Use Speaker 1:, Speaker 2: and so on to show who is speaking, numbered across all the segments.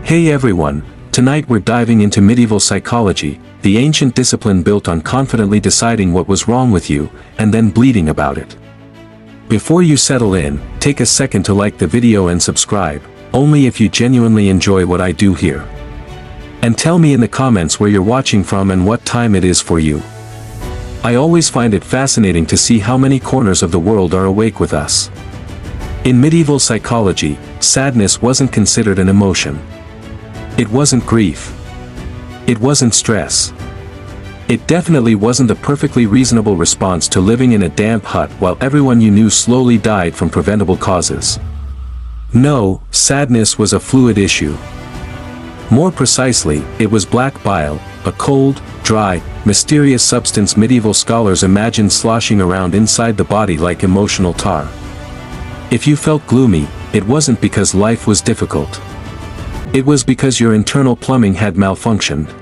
Speaker 1: Hey everyone, tonight we're diving into medieval psychology, the ancient discipline built on confidently deciding what was wrong with you, and then bleeding about it. Before you settle in, take a second to like the video and subscribe, only if you genuinely enjoy what I do here. And tell me in the comments where you're watching from and what time it is for you. I always find it fascinating to see how many corners of the world are awake with us. In medieval psychology, sadness wasn't considered an emotion. It wasn't grief. It wasn't stress. It definitely wasn't a perfectly reasonable response to living in a damp hut while everyone you knew slowly died from preventable causes. No, sadness was a fluid issue. More precisely, it was black bile, a cold, dry, mysterious substance medieval scholars imagined sloshing around inside the body like emotional tar. If you felt gloomy, it wasn't because life was difficult. It was because your internal plumbing had malfunctioned.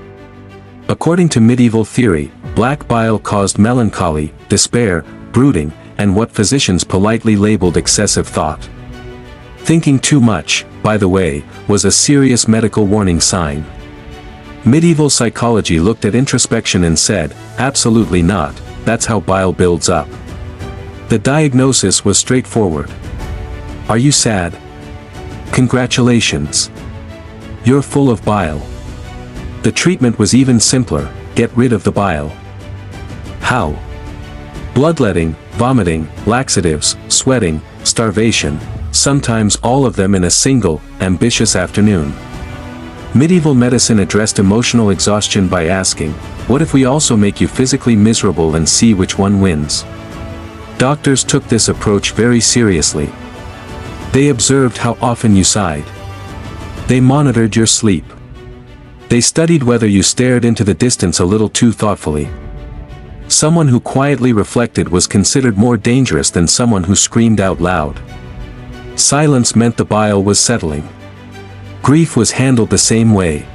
Speaker 1: According to medieval theory, black bile caused melancholy, despair, brooding, and what physicians politely labeled excessive thought. Thinking too much, by the way, was a serious medical warning sign. Medieval psychology looked at introspection and said, absolutely not, that's how bile builds up. The diagnosis was straightforward. Are you sad? Congratulations. You're full of bile. The treatment was even simpler, get rid of the bile. How? Bloodletting, vomiting, laxatives, sweating, starvation, sometimes all of them in a single, ambitious afternoon. Medieval medicine addressed emotional exhaustion by asking, what if we also make you physically miserable and see which one wins? Doctors took this approach very seriously. They observed how often you sighed. They monitored your sleep. They studied whether you stared into the distance a little too thoughtfully. Someone who quietly reflected was considered more dangerous than someone who screamed out loud. Silence meant the bile was settling. Grief was handled the same way.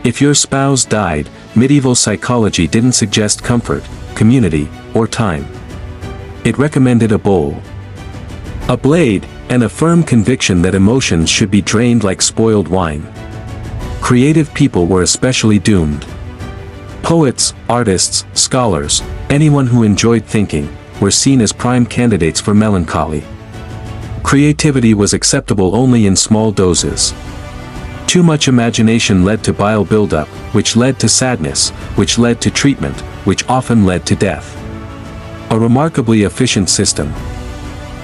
Speaker 1: If your spouse died, medieval psychology didn't suggest comfort, community, or time. It recommended a bowl, a blade, and a firm conviction that emotions should be drained like spoiled wine. Creative people were especially doomed. Poets, artists, scholars, anyone who enjoyed thinking, were seen as prime candidates for melancholy. Creativity was acceptable only in small doses. Too much imagination led to bile buildup, which led to sadness, which led to treatment, which often led to death. A remarkably efficient system.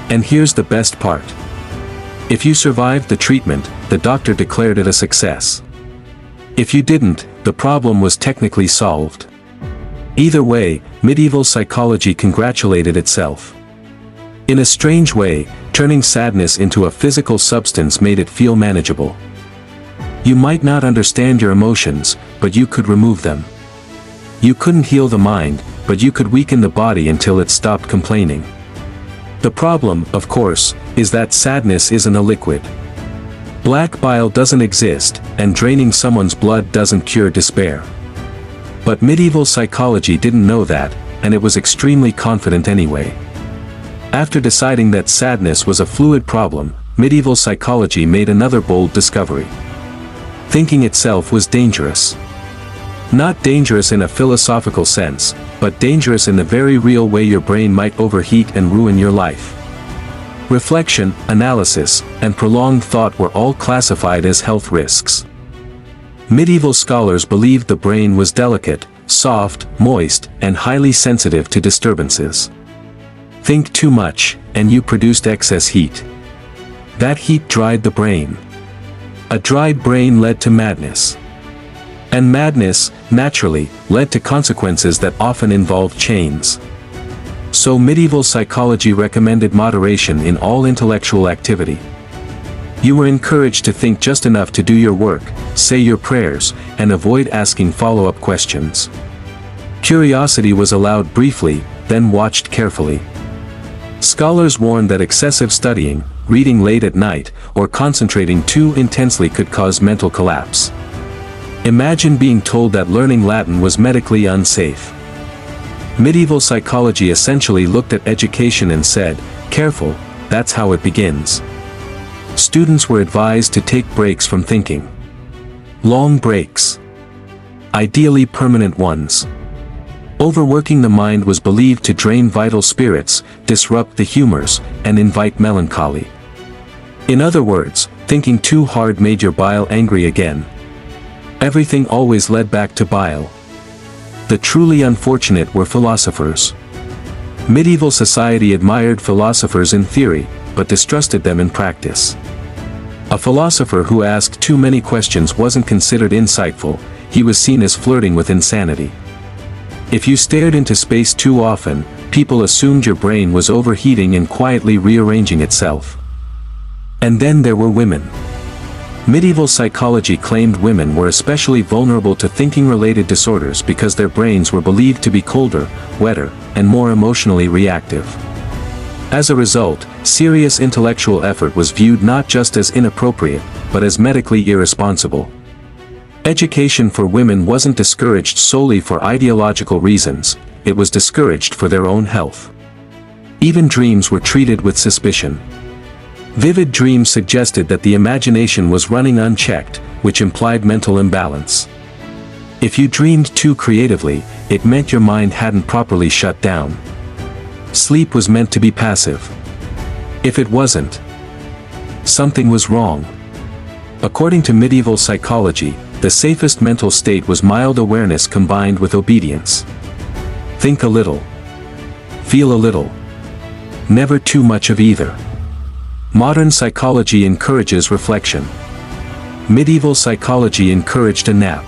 Speaker 1: And here's the best part. If you survived the treatment, the doctor declared it a success. If you didn't, the problem was technically solved. Either way, medieval psychology congratulated itself. In a strange way, turning sadness into a physical substance made it feel manageable. You might not understand your emotions, but you could remove them. You couldn't heal the mind, but you could weaken the body until it stopped complaining. The problem, of course, is that sadness isn't a liquid. Black bile doesn't exist, and draining someone's blood doesn't cure despair. But medieval psychology didn't know that, and it was extremely confident anyway. After deciding that sadness was a fluid problem, medieval psychology made another bold discovery. Thinking itself was dangerous. Not dangerous in a philosophical sense, but dangerous in the very real way your brain might overheat and ruin your life. Reflection, analysis, and prolonged thought were all classified as health risks. Medieval scholars believed the brain was delicate, soft, moist, and highly sensitive to disturbances. Think too much, and you produced excess heat. That heat dried the brain. A dried brain led to madness. And madness, naturally, led to consequences that often involved chains. So medieval psychology recommended moderation in all intellectual activity. You were encouraged to think just enough to do your work, say your prayers, and avoid asking follow-up questions. Curiosity was allowed briefly, then watched carefully. Scholars warned that excessive studying, reading late at night, or concentrating too intensely could cause mental collapse. Imagine being told that learning Latin was medically unsafe. Medieval psychology essentially looked at education and said, careful, that's how it begins. Students were advised to take breaks from thinking. Long breaks. Ideally permanent ones. Overworking the mind was believed to drain vital spirits, disrupt the humors, and invite melancholy. In other words, thinking too hard made your bile angry again. Everything always led back to bile. The truly unfortunate were philosophers. Medieval society admired philosophers in theory, but distrusted them in practice. A philosopher who asked too many questions wasn't considered insightful, he was seen as flirting with insanity. If you stared into space too often, people assumed your brain was overheating and quietly rearranging itself. And then there were women. Medieval psychology claimed women were especially vulnerable to thinking-related disorders because their brains were believed to be colder, wetter, and more emotionally reactive. As a result, serious intellectual effort was viewed not just as inappropriate, but as medically irresponsible. Education for women wasn't discouraged solely for ideological reasons, it was discouraged for their own health. Even dreams were treated with suspicion. Vivid dreams suggested that the imagination was running unchecked, which implied mental imbalance. If you dreamed too creatively, it meant your mind hadn't properly shut down. Sleep was meant to be passive. If it wasn't, something was wrong. According to medieval psychology, the safest mental state was mild awareness combined with obedience. Think a little. Feel a little. Never too much of either. Modern psychology encourages reflection. Medieval psychology encouraged a nap.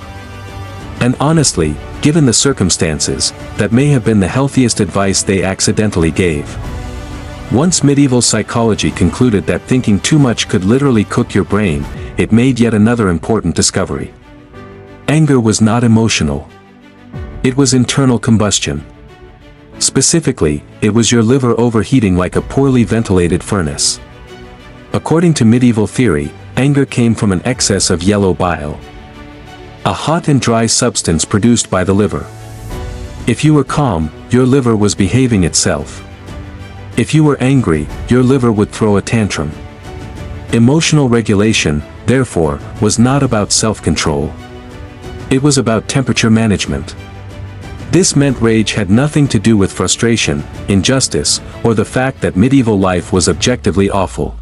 Speaker 1: And honestly, given the circumstances, that may have been the healthiest advice they accidentally gave. Once medieval psychology concluded that thinking too much could literally cook your brain, it made yet another important discovery. Anger was not emotional. It was internal combustion. Specifically, it was your liver overheating like a poorly ventilated furnace. According to medieval theory, anger came from an excess of yellow bile, a hot and dry substance produced by the liver. If you were calm, your liver was behaving itself. If you were angry, your liver would throw a tantrum. Emotional regulation, therefore, was not about self-control. It was about temperature management. This meant rage had nothing to do with frustration, injustice, or the fact that medieval life was objectively awful.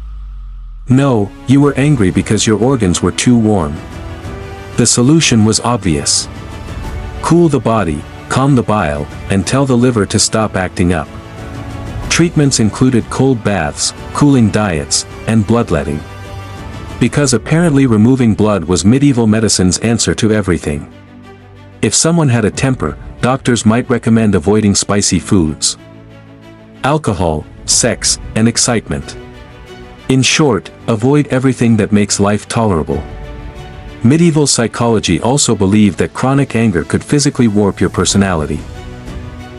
Speaker 1: No, you were angry because your organs were too warm. The solution was obvious. Cool the body, calm the bile, and tell the liver to stop acting up. Treatments included cold baths, cooling diets, and bloodletting. Because apparently removing blood was medieval medicine's answer to everything. If someone had a temper, doctors might recommend avoiding spicy foods, alcohol, sex, and excitement. In short, avoid everything that makes life tolerable. Medieval psychology also believed that chronic anger could physically warp your personality.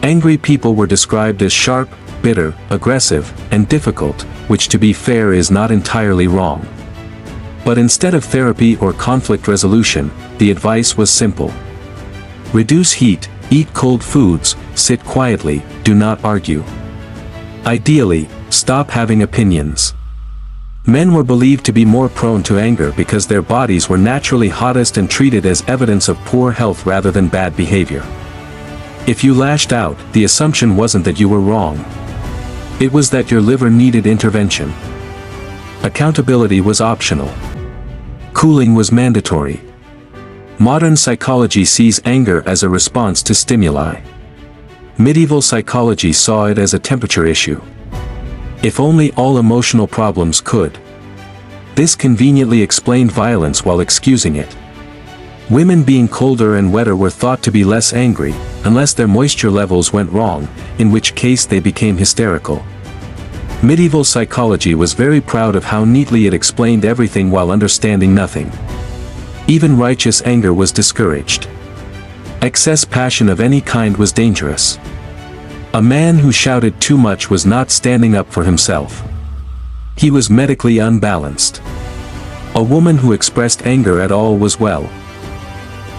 Speaker 1: Angry people were described as sharp, bitter, aggressive, and difficult, which to be fair is not entirely wrong. But instead of therapy or conflict resolution, the advice was simple. Reduce heat, eat cold foods, sit quietly, do not argue. Ideally, stop having opinions. Men were believed to be more prone to anger because their bodies were naturally hottest and treated as evidence of poor health rather than bad behavior. If you lashed out, the assumption wasn't that you were wrong. It was that your liver needed intervention. Accountability was optional. Cooling was mandatory. Modern psychology sees anger as a response to stimuli. Medieval psychology saw it as a temperature issue. If only all emotional problems could. This conveniently explained violence while excusing it. Women being colder and wetter were thought to be less angry, unless their moisture levels went wrong, in which case they became hysterical. Medieval psychology was very proud of how neatly it explained everything while understanding nothing. Even righteous anger was discouraged. Excess passion of any kind was dangerous. A man who shouted too much was not standing up for himself. He was medically unbalanced. A woman who expressed anger at all was well.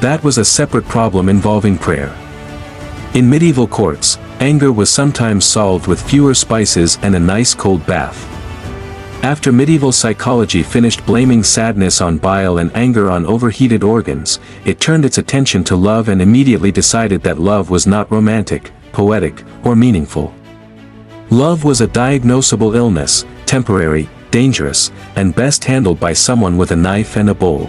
Speaker 1: That was a separate problem involving prayer. In medieval courts, anger was sometimes solved with fewer spices and a nice cold bath. After medieval psychology finished blaming sadness on bile and anger on overheated organs, it turned its attention to love and immediately decided that love was not romantic, poetic, or meaningful. Love was a diagnosable illness, temporary, dangerous, and best handled by someone with a knife and a bowl.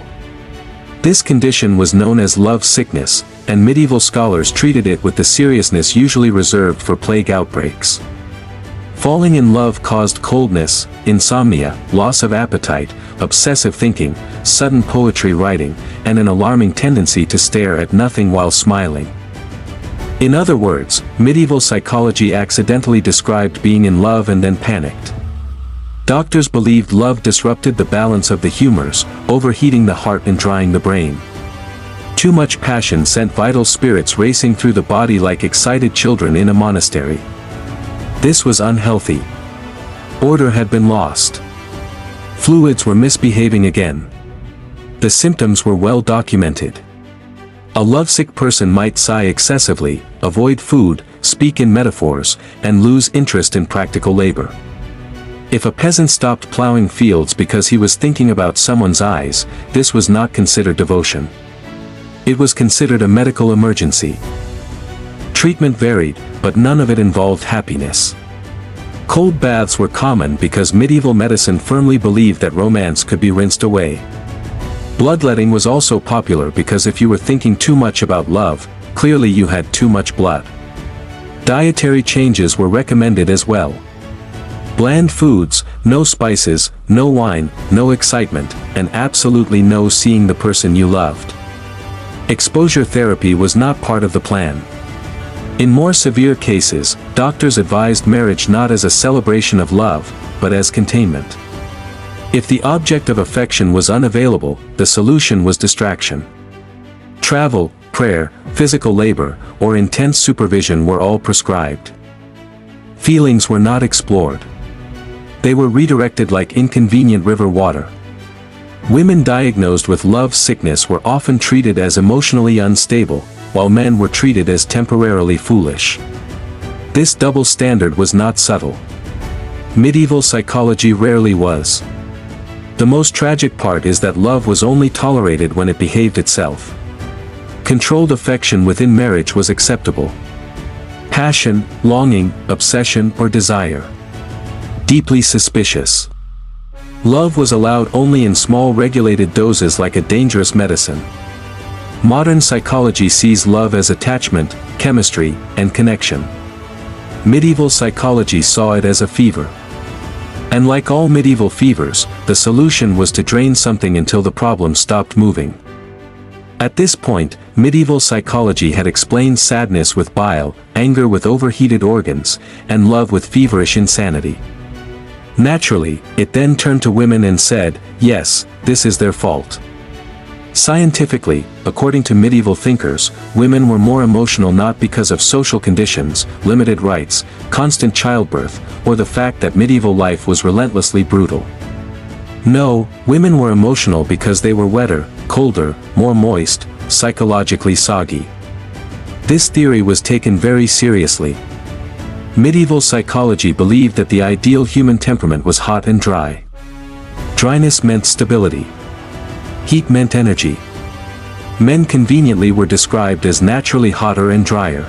Speaker 1: This condition was known as love sickness, and medieval scholars treated it with the seriousness usually reserved for plague outbreaks. Falling in love caused coldness, insomnia, loss of appetite, obsessive thinking, sudden poetry writing, and an alarming tendency to stare at nothing while smiling. In other words, medieval psychology accidentally described being in love and then panicked. Doctors believed love disrupted the balance of the humors, overheating the heart and drying the brain. Too much passion sent vital spirits racing through the body like excited children in a monastery. This was unhealthy. Order had been lost. Fluids were misbehaving again. The symptoms were well documented. A lovesick person might sigh excessively, avoid food, speak in metaphors, and lose interest in practical labor. If a peasant stopped plowing fields because he was thinking about someone's eyes, this was not considered devotion. It was considered a medical emergency. Treatment varied, but none of it involved happiness. Cold baths were common because medieval medicine firmly believed that romance could be rinsed away. Bloodletting was also popular because if you were thinking too much about love, clearly you had too much blood. Dietary changes were recommended as well. Bland foods, no spices, no wine, no excitement, and absolutely no seeing the person you loved. Exposure therapy was not part of the plan. In more severe cases, doctors advised marriage not as a celebration of love, but as containment. If the object of affection was unavailable, the solution was distraction. Travel, prayer, physical labor, or intense supervision were all prescribed. Feelings were not explored. They were redirected like inconvenient river water. Women diagnosed with love sickness were often treated as emotionally unstable, while men were treated as temporarily foolish. This double standard was not subtle. Medieval psychology rarely was. The most tragic part is that love was only tolerated when it behaved itself. Controlled affection within marriage was acceptable. Passion, longing, obsession, or desire. Deeply suspicious. Love was allowed only in small regulated doses like a dangerous medicine. Modern psychology sees love as attachment, chemistry, and connection. Medieval psychology saw it as a fever. And like all medieval fevers, the solution was to drain something until the problem stopped moving. At this point, medieval psychology had explained sadness with bile, anger with overheated organs, and love with feverish insanity. Naturally, it then turned to women and said, yes, this is their fault. Scientifically, according to medieval thinkers, women were more emotional not because of social conditions, limited rights, constant childbirth, or the fact that medieval life was relentlessly brutal. No, women were emotional because they were wetter, colder, more moist, psychologically soggy. This theory was taken very seriously. Medieval psychology believed that the ideal human temperament was hot and dry. Dryness meant stability. Heat meant energy. Men conveniently were described as naturally hotter and drier.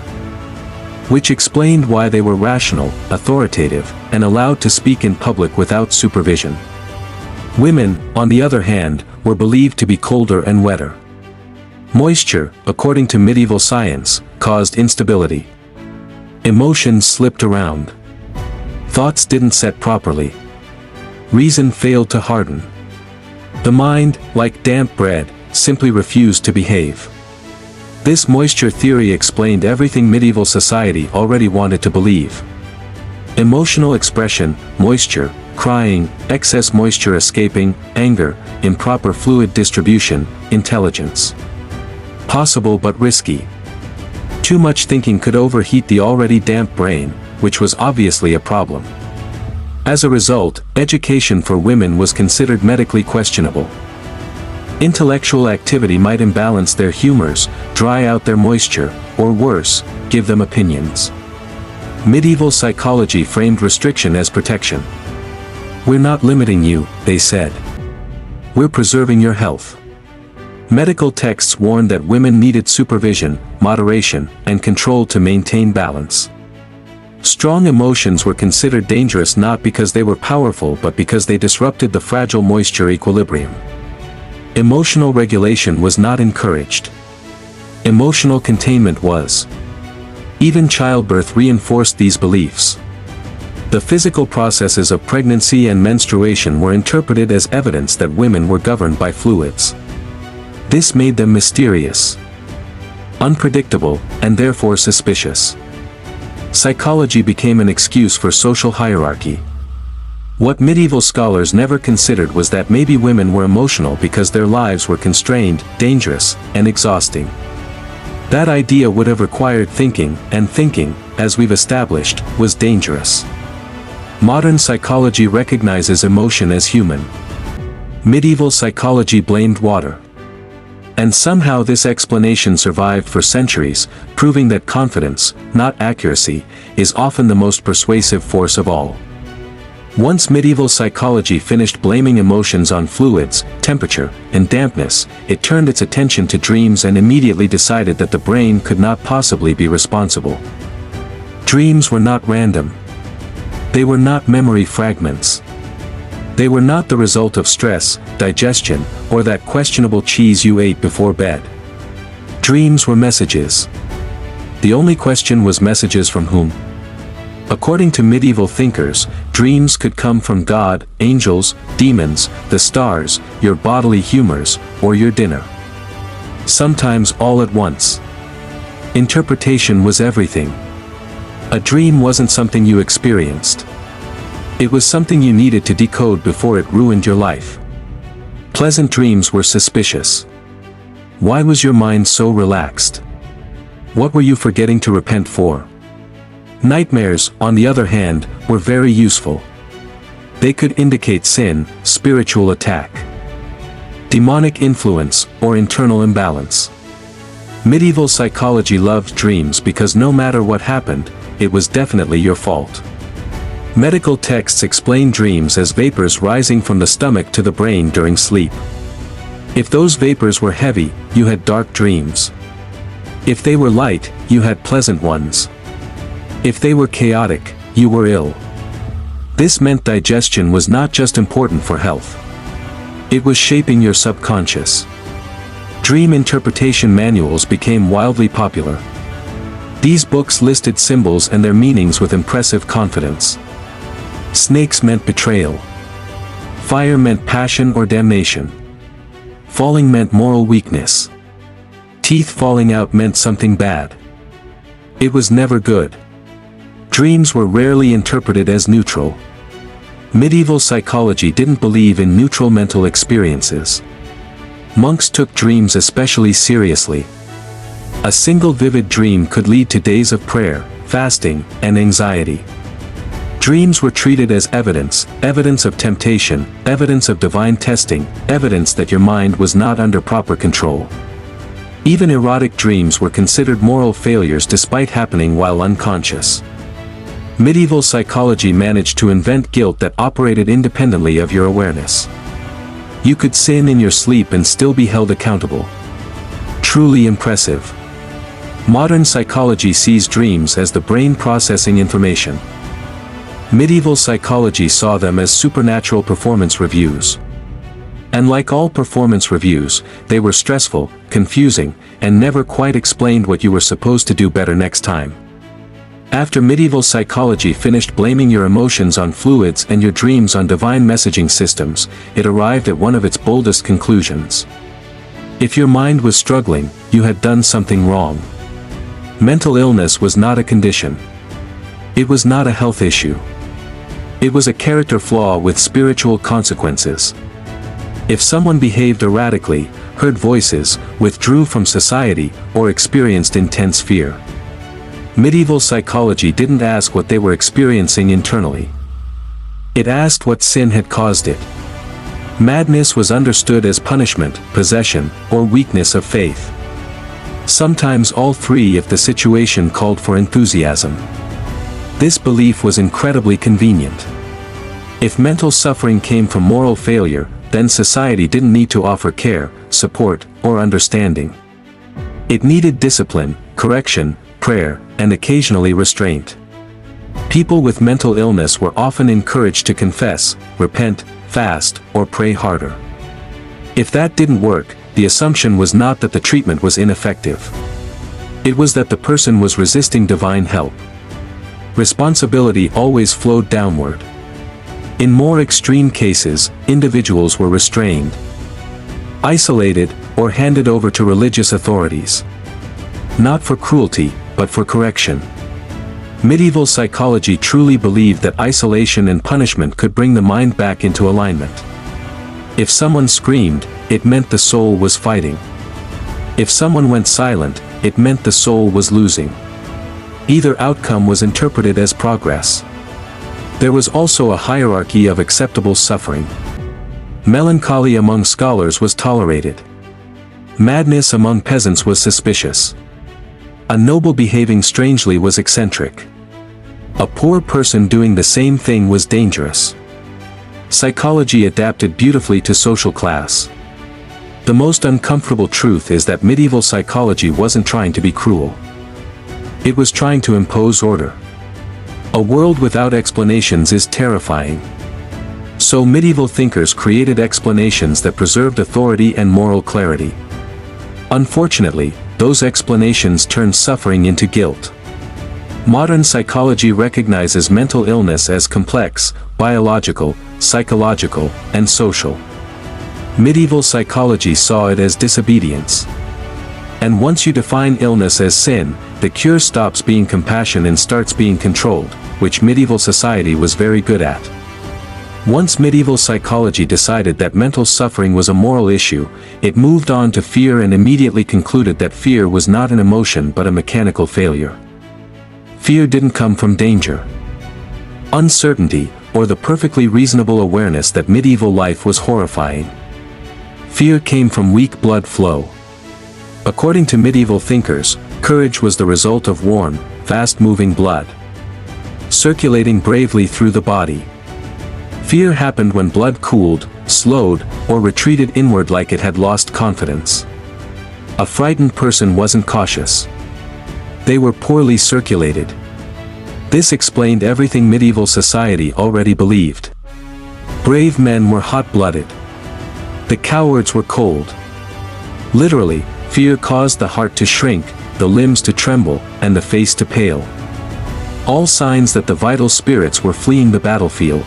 Speaker 1: Which explained why they were rational, authoritative, and allowed to speak in public without supervision. Women, on the other hand, were believed to be colder and wetter. Moisture, according to medieval science, caused instability. Emotions slipped around. Thoughts didn't set properly. Reason failed to harden. The mind, like damp bread, simply refused to behave. This moisture theory explained everything medieval society already wanted to believe. Emotional expression, moisture, crying, excess moisture escaping, anger, improper fluid distribution, intelligence. Possible but risky. Too much thinking could overheat the already damp brain, which was obviously a problem. As a result, education for women was considered medically questionable. Intellectual activity might imbalance their humors, dry out their moisture, or worse, give them opinions. Medieval psychology framed restriction as protection. "We're not limiting you," they said. "We're preserving your health." Medical texts warned that women needed supervision, moderation, and control to maintain balance. Strong emotions were considered dangerous not because they were powerful but because they disrupted the fragile moisture equilibrium. Emotional regulation was not encouraged. Emotional containment was. Even childbirth reinforced these beliefs. The physical processes of pregnancy and menstruation were interpreted as evidence that women were governed by fluids. This made them mysterious, unpredictable, and therefore suspicious. Psychology became an excuse for social hierarchy. What medieval scholars never considered was that maybe women were emotional because their lives were constrained, dangerous, and exhausting. That idea would have required thinking, and thinking, as we've established, was dangerous. Modern psychology recognizes emotion as human. Medieval psychology blamed water. And somehow this explanation survived for centuries, proving that confidence, not accuracy, is often the most persuasive force of all. Once medieval psychology finished blaming emotions on fluids, temperature, and dampness, it turned its attention to dreams and immediately decided that the brain could not possibly be responsible. Dreams were not random. They were not memory fragments. They were not the result of stress, digestion, or that questionable cheese you ate before bed. Dreams were messages. The only question was messages from whom? According to medieval thinkers, dreams could come from God, angels, demons, the stars, your bodily humors, or your dinner. Sometimes all at once. Interpretation was everything. A dream wasn't something you experienced. It was something you needed to decode before it ruined your life. Pleasant dreams were suspicious. Why was your mind so relaxed? What were you forgetting to repent for? Nightmares, on the other hand, were very useful. They could indicate sin, spiritual attack, demonic influence, or internal imbalance. Medieval psychology loved dreams because no matter what happened, it was definitely your fault. Medical texts explain dreams as vapors rising from the stomach to the brain during sleep. If those vapors were heavy, you had dark dreams. If they were light, you had pleasant ones. If they were chaotic, you were ill. This meant digestion was not just important for health. It was shaping your subconscious. Dream interpretation manuals became wildly popular. These books listed symbols and their meanings with impressive confidence. Snakes meant betrayal. Fire meant passion or damnation. Falling meant moral weakness. Teeth falling out meant something bad. It was never good. Dreams were rarely interpreted as neutral. Medieval psychology didn't believe in neutral mental experiences. Monks took dreams especially seriously. A single vivid dream could lead to days of prayer, fasting, and anxiety. Dreams were treated as evidence of temptation, evidence of divine testing, evidence that your mind was not under proper control. Even erotic dreams were considered moral failures despite happening while unconscious. Medieval psychology managed to invent guilt that operated independently of your awareness. You could sin in your sleep and still be held accountable. Truly impressive. Modern psychology sees dreams as the brain processing information. Medieval psychology saw them as supernatural performance reviews. And like all performance reviews, they were stressful, confusing, and never quite explained what you were supposed to do better next time. After medieval psychology finished blaming your emotions on fluids and your dreams on divine messaging systems, it arrived at one of its boldest conclusions. If your mind was struggling, you had done something wrong. Mental illness was not a condition. It was not a health issue. It was a character flaw with spiritual consequences. If someone behaved erratically, heard voices, withdrew from society, or experienced intense fear, medieval psychology didn't ask what they were experiencing internally. It asked what sin had caused it. Madness was understood as punishment, possession, or weakness of faith. Sometimes all three if the situation called for enthusiasm. This belief was incredibly convenient. If mental suffering came from moral failure, then society didn't need to offer care, support, or understanding. It needed discipline, correction, prayer, and occasionally restraint. People with mental illness were often encouraged to confess, repent, fast, or pray harder. If that didn't work, the assumption was not that the treatment was ineffective. It was that the person was resisting divine help. Responsibility always flowed downward. In more extreme cases, individuals were restrained, isolated, or handed over to religious authorities. Not for cruelty, but for correction. Medieval psychology truly believed that isolation and punishment could bring the mind back into alignment. If someone screamed, it meant the soul was fighting. If someone went silent, it meant the soul was losing. Either outcome was interpreted as progress. There was also a hierarchy of acceptable suffering. Melancholy among scholars was tolerated. Madness among peasants was suspicious. A noble behaving strangely was eccentric. A poor person doing the same thing was dangerous. Psychology adapted beautifully to social class. The most uncomfortable truth is that medieval psychology wasn't trying to be cruel. It was trying to impose order. A world without explanations is terrifying. So medieval thinkers created explanations that preserved authority and moral clarity. Unfortunately, those explanations turned suffering into guilt. Modern psychology recognizes mental illness as complex, biological, psychological, and social. Medieval psychology saw it as disobedience. And once you define illness as sin, the cure stops being compassion and starts being controlled, which medieval society was very good at. Once medieval psychology decided that mental suffering was a moral issue, it moved on to fear and immediately concluded that fear was not an emotion but a mechanical failure. Fear didn't come from danger, uncertainty, or the perfectly reasonable awareness that medieval life was horrifying. Fear came from weak blood flow. According to medieval thinkers, courage was the result of warm, fast-moving blood circulating bravely through the body. Fear happened when blood cooled, slowed, or retreated inward like it had lost confidence. A frightened person wasn't cautious. They were poorly circulated. This explained everything medieval society already believed. Brave men were hot-blooded. The cowards were cold. Literally, fear caused the heart to shrink, the limbs to tremble, and the face to pale. All signs that the vital spirits were fleeing the battlefield.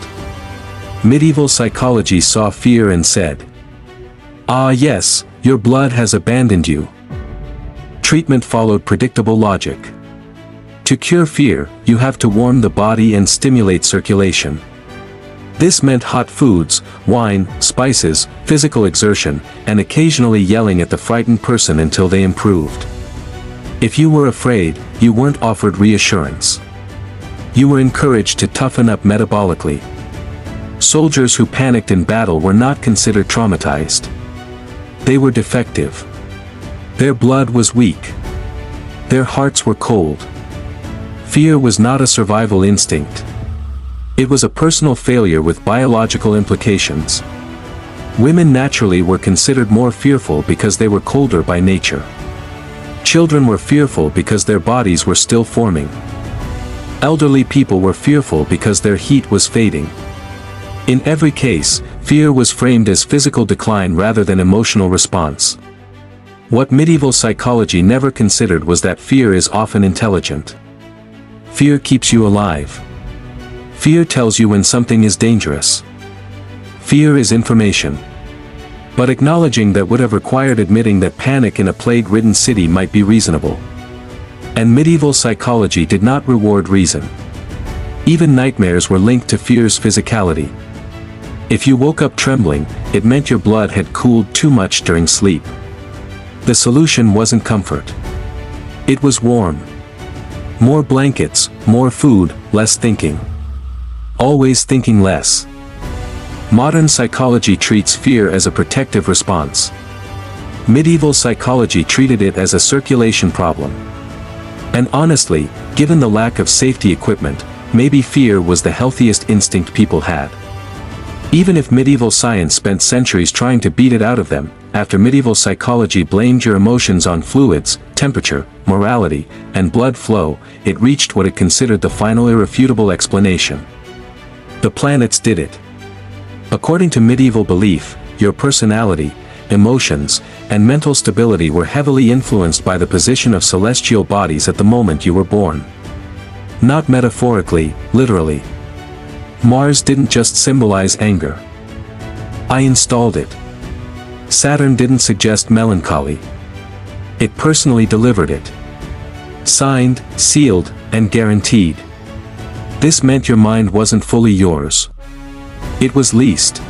Speaker 1: Medieval psychology saw fear and said, "Ah yes, your blood has abandoned you." Treatment followed predictable logic. To cure fear, you have to warm the body and stimulate circulation. This meant hot foods, wine, spices, physical exertion, and occasionally yelling at the frightened person until they improved. If you were afraid, you weren't offered reassurance. You were encouraged to toughen up metabolically. Soldiers who panicked in battle were not considered traumatized. They were defective. Their blood was weak. Their hearts were cold. Fear was not a survival instinct. It was a personal failure with biological implications. Women naturally were considered more fearful because they were colder by nature. Children were fearful because their bodies were still forming. Elderly people were fearful because their heat was fading. In every case, fear was framed as physical decline rather than emotional response. What medieval psychology never considered was that fear is often intelligent. Fear keeps you alive. Fear tells you when something is dangerous. Fear is information. But acknowledging that would have required admitting that panic in a plague-ridden city might be reasonable. And medieval psychology did not reward reason. Even nightmares were linked to fear's physicality. If you woke up trembling, it meant your blood had cooled too much during sleep. The solution wasn't comfort. It was warm. More blankets, more food, less thinking. Always thinking less. Modern psychology treats fear as a protective response. Medieval psychology treated it as a circulation problem. And honestly, given the lack of safety equipment, maybe fear was the healthiest instinct people had. Even if medieval science spent centuries trying to beat it out of them, after medieval psychology blamed your emotions on fluids, temperature, morality, and blood flow, it reached what it considered the final irrefutable explanation. The planets did it. According to medieval belief, your personality, emotions, and mental stability were heavily influenced by the position of celestial bodies at the moment you were born. Not metaphorically, literally. Mars didn't just symbolize anger. I installed it. Saturn didn't suggest melancholy. It personally delivered it. Signed, sealed, and guaranteed. This meant your mind wasn't fully yours. It was leased.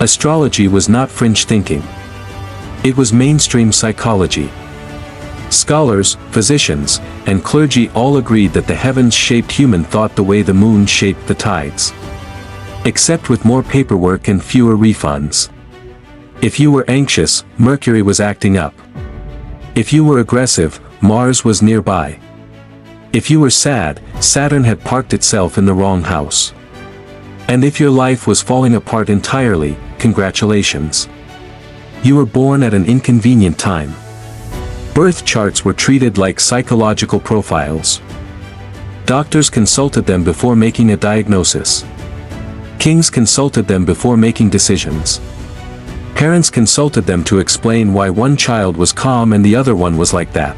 Speaker 1: Astrology was not fringe thinking. It was mainstream psychology. Scholars, physicians, and clergy all agreed that the heavens shaped human thought the way the moon shaped the tides. Except with more paperwork and fewer refunds. If you were anxious, Mercury was acting up. If you were aggressive, Mars was nearby. If you were sad, Saturn had parked itself in the wrong house. And if your life was falling apart entirely, congratulations. You were born at an inconvenient time. Birth charts were treated like psychological profiles. Doctors consulted them before making a diagnosis. Kings consulted them before making decisions. Parents consulted them to explain why one child was calm and the other one was like that.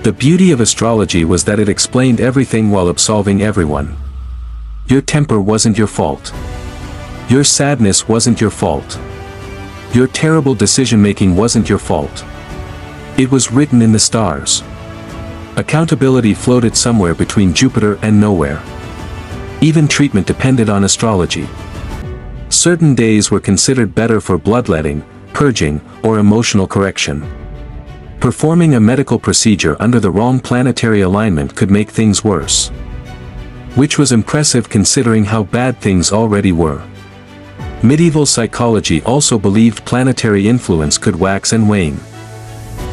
Speaker 1: The beauty of astrology was that it explained everything while absolving everyone. Your temper wasn't your fault. Your sadness wasn't your fault. Your terrible decision-making wasn't your fault. It was written in the stars. Accountability floated somewhere between Jupiter and nowhere. Even treatment depended on astrology. Certain days were considered better for bloodletting, purging, or emotional correction. Performing a medical procedure under the wrong planetary alignment could make things worse. Which was impressive considering how bad things already were. Medieval psychology also believed planetary influence could wax and wane.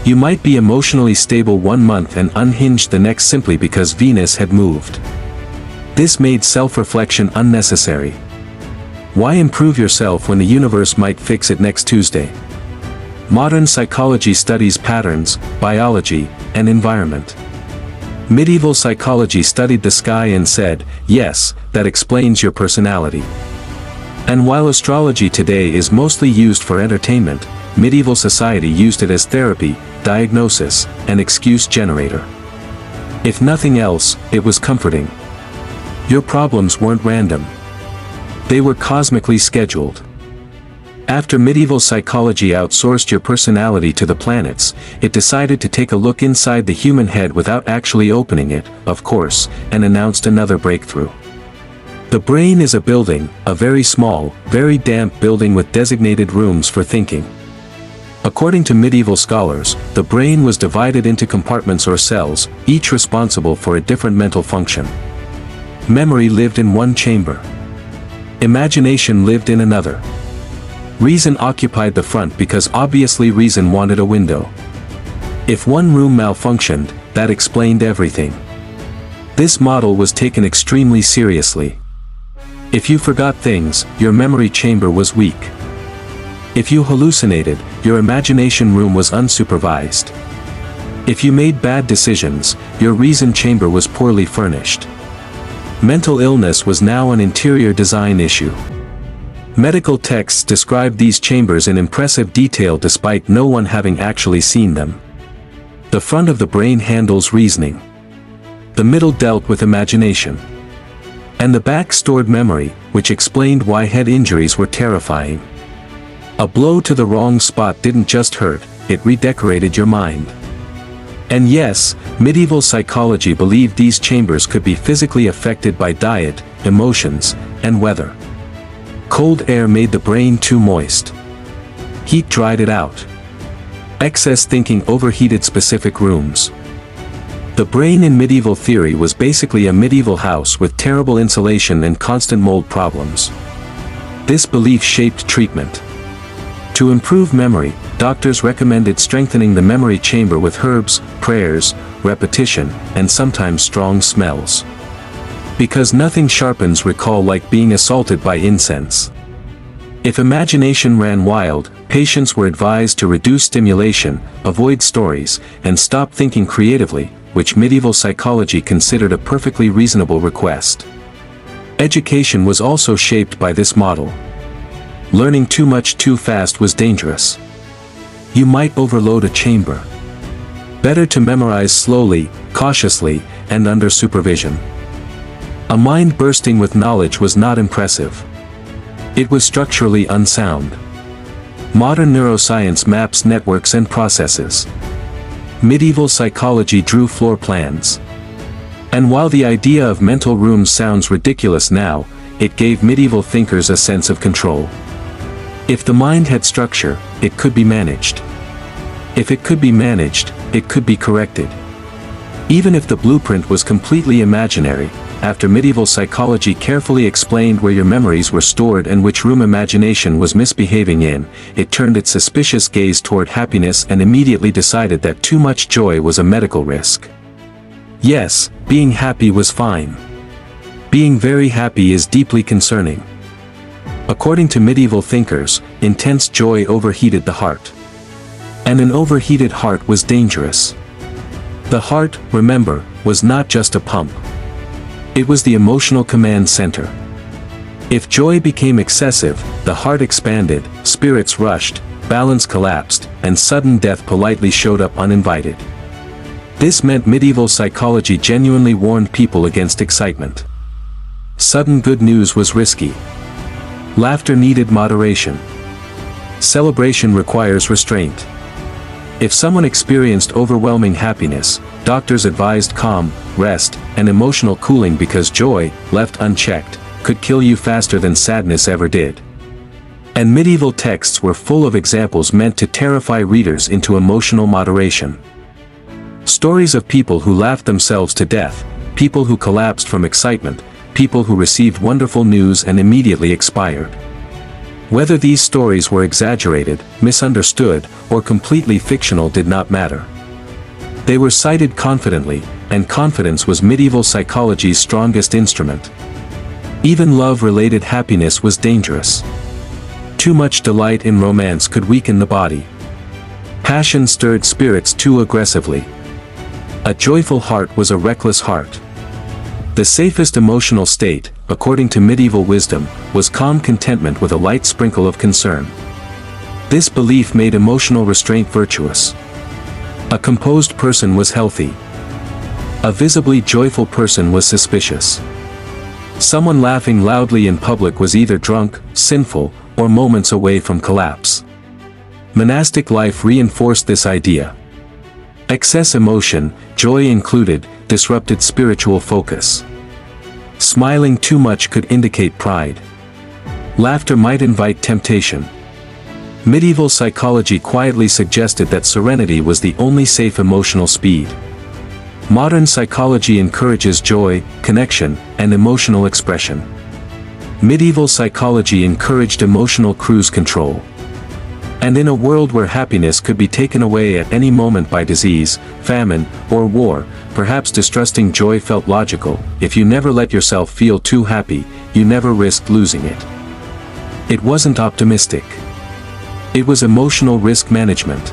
Speaker 1: You might be emotionally stable one month and unhinged the next simply because Venus had moved. This made self-reflection unnecessary. Why improve yourself when the universe might fix it next Tuesday? Modern psychology studies patterns, biology, and environment. Medieval psychology studied the sky and said, yes, that explains your personality. And while astrology today is mostly used for entertainment, medieval society used it as therapy, diagnosis, and excuse generator. If nothing else, it was comforting. Your problems weren't random. They were cosmically scheduled. After medieval psychology outsourced your personality to the planets, it decided to take a look inside the human head without actually opening it, of course, and announced another breakthrough. The brain is a building, a very small, very damp building with designated rooms for thinking. According to medieval scholars, the brain was divided into compartments or cells, each responsible for a different mental function. Memory lived in one chamber. Imagination lived in another. Reason occupied the front because obviously reason wanted a window. If one room malfunctioned, that explained everything. This model was taken extremely seriously. If you forgot things, your memory chamber was weak. If you hallucinated, your imagination room was unsupervised. If you made bad decisions, your reason chamber was poorly furnished. Mental illness was now an interior design issue. Medical texts describe these chambers in impressive detail despite no one having actually seen them. The front of the brain handles reasoning. The middle dealt with imagination. And the back stored memory, which explained why head injuries were terrifying. A blow to the wrong spot didn't just hurt, it redecorated your mind. And yes, medieval psychology believed these chambers could be physically affected by diet, emotions, and weather. Cold air made the brain too moist. Heat dried it out. Excess thinking overheated specific rooms. The brain in medieval theory was basically a medieval house with terrible insulation and constant mold problems. This belief shaped treatment. To improve memory, doctors recommended strengthening the memory chamber with herbs, prayers, repetition, and sometimes strong smells. Because nothing sharpens recall like being assaulted by incense. If imagination ran wild, patients were advised to reduce stimulation, avoid stories, and stop thinking creatively, which medieval psychology considered a perfectly reasonable request. Education was also shaped by this model. Learning too much too fast was dangerous. You might overload a chamber. Better to memorize slowly, cautiously, and under supervision. A mind bursting with knowledge was not impressive. It was structurally unsound. Modern neuroscience maps networks and processes. Medieval psychology drew floor plans. And while the idea of mental rooms sounds ridiculous now, it gave medieval thinkers a sense of control. If the mind had structure, it could be managed. If it could be managed, it could be corrected. Even if the blueprint was completely imaginary, after medieval psychology carefully explained where your memories were stored and which room imagination was misbehaving in, it turned its suspicious gaze toward happiness and immediately decided that too much joy was a medical risk. Yes, being happy was fine. Being very happy is deeply concerning. According to medieval thinkers, intense joy overheated the heart. And an overheated heart was dangerous. The heart, remember, was not just a pump. It was the emotional command center. If joy became excessive, the heart expanded, spirits rushed, balance collapsed, and sudden death politely showed up uninvited. This meant medieval psychology genuinely warned people against excitement. Sudden good news was risky. Laughter needed moderation. Celebration requires restraint. If someone experienced overwhelming happiness, doctors advised calm, rest, and emotional cooling because joy, left unchecked, could kill you faster than sadness ever did. And medieval texts were full of examples meant to terrify readers into emotional moderation. Stories of people who laughed themselves to death, people who collapsed from excitement, people who received wonderful news and immediately expired. Whether these stories were exaggerated, misunderstood, or completely fictional did not matter. They were cited confidently, and confidence was medieval psychology's strongest instrument. Even love-related happiness was dangerous. Too much delight in romance could weaken the body. Passion stirred spirits too aggressively. A joyful heart was a reckless heart. The safest emotional state, according to medieval wisdom, was calm contentment with a light sprinkle of concern. This belief made emotional restraint virtuous. A composed person was healthy. A visibly joyful person was suspicious. Someone laughing loudly in public was either drunk, sinful, or moments away from collapse. Monastic life reinforced this idea. Excess emotion, joy included, disrupted spiritual focus. Smiling too much could indicate pride. Laughter might invite temptation. Medieval psychology quietly suggested that serenity was the only safe emotional speed. Modern psychology encourages joy, connection, and emotional expression. Medieval psychology encouraged emotional cruise control. And in a world where happiness could be taken away at any moment by disease, famine, or war, perhaps distrusting joy felt logical. If you never let yourself feel too happy, you never risked losing it. It wasn't optimistic. It was emotional risk management.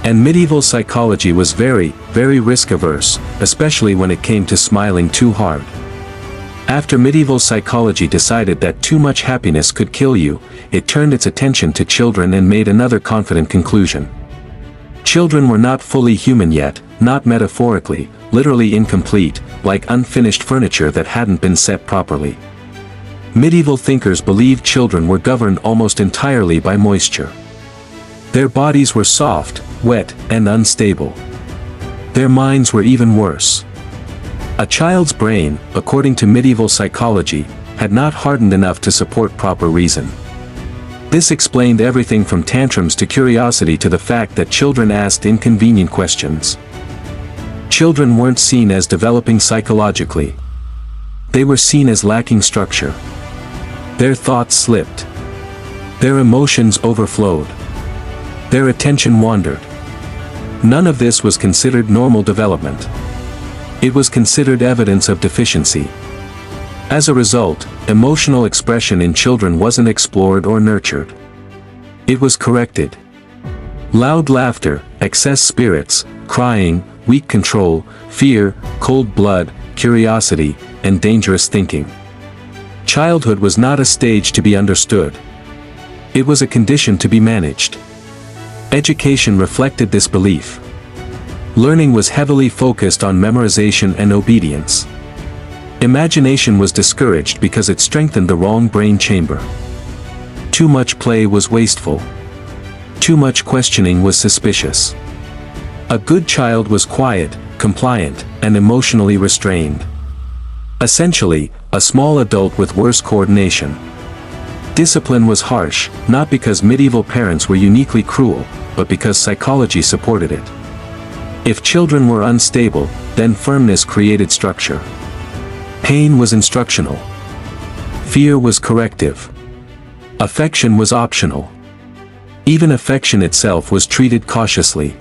Speaker 1: And medieval psychology was very, very risk-averse, especially when it came to smiling too hard. After medieval psychology decided that too much happiness could kill you, it turned its attention to children and made another confident conclusion. Children were not fully human yet, not metaphorically, literally incomplete, like unfinished furniture that hadn't been set properly. Medieval thinkers believed children were governed almost entirely by moisture. Their bodies were soft, wet, and unstable. Their minds were even worse. A child's brain, according to medieval psychology, had not hardened enough to support proper reason. This explained everything from tantrums to curiosity to the fact that children asked inconvenient questions. Children weren't seen as developing psychologically. They were seen as lacking structure. Their thoughts slipped. Their emotions overflowed. Their attention wandered. None of this was considered normal development. It was considered evidence of deficiency. As a result, emotional expression in children wasn't explored or nurtured. It was corrected. Loud laughter, excess spirits, crying, weak control, fear, cold blood, curiosity, and dangerous thinking. Childhood was not a stage to be understood. It was a condition to be managed. Education reflected this belief. Learning was heavily focused on memorization and obedience. Imagination was discouraged because it strengthened the wrong brain chamber. Too much play was wasteful. Too much questioning was suspicious. A good child was quiet, compliant, and emotionally restrained. Essentially, a small adult with worse coordination. Discipline was harsh, not because medieval parents were uniquely cruel, but because psychology supported it. If children were unstable, then firmness created structure. Pain was instructional. Fear was corrective. Affection was optional. Even affection itself was treated cautiously.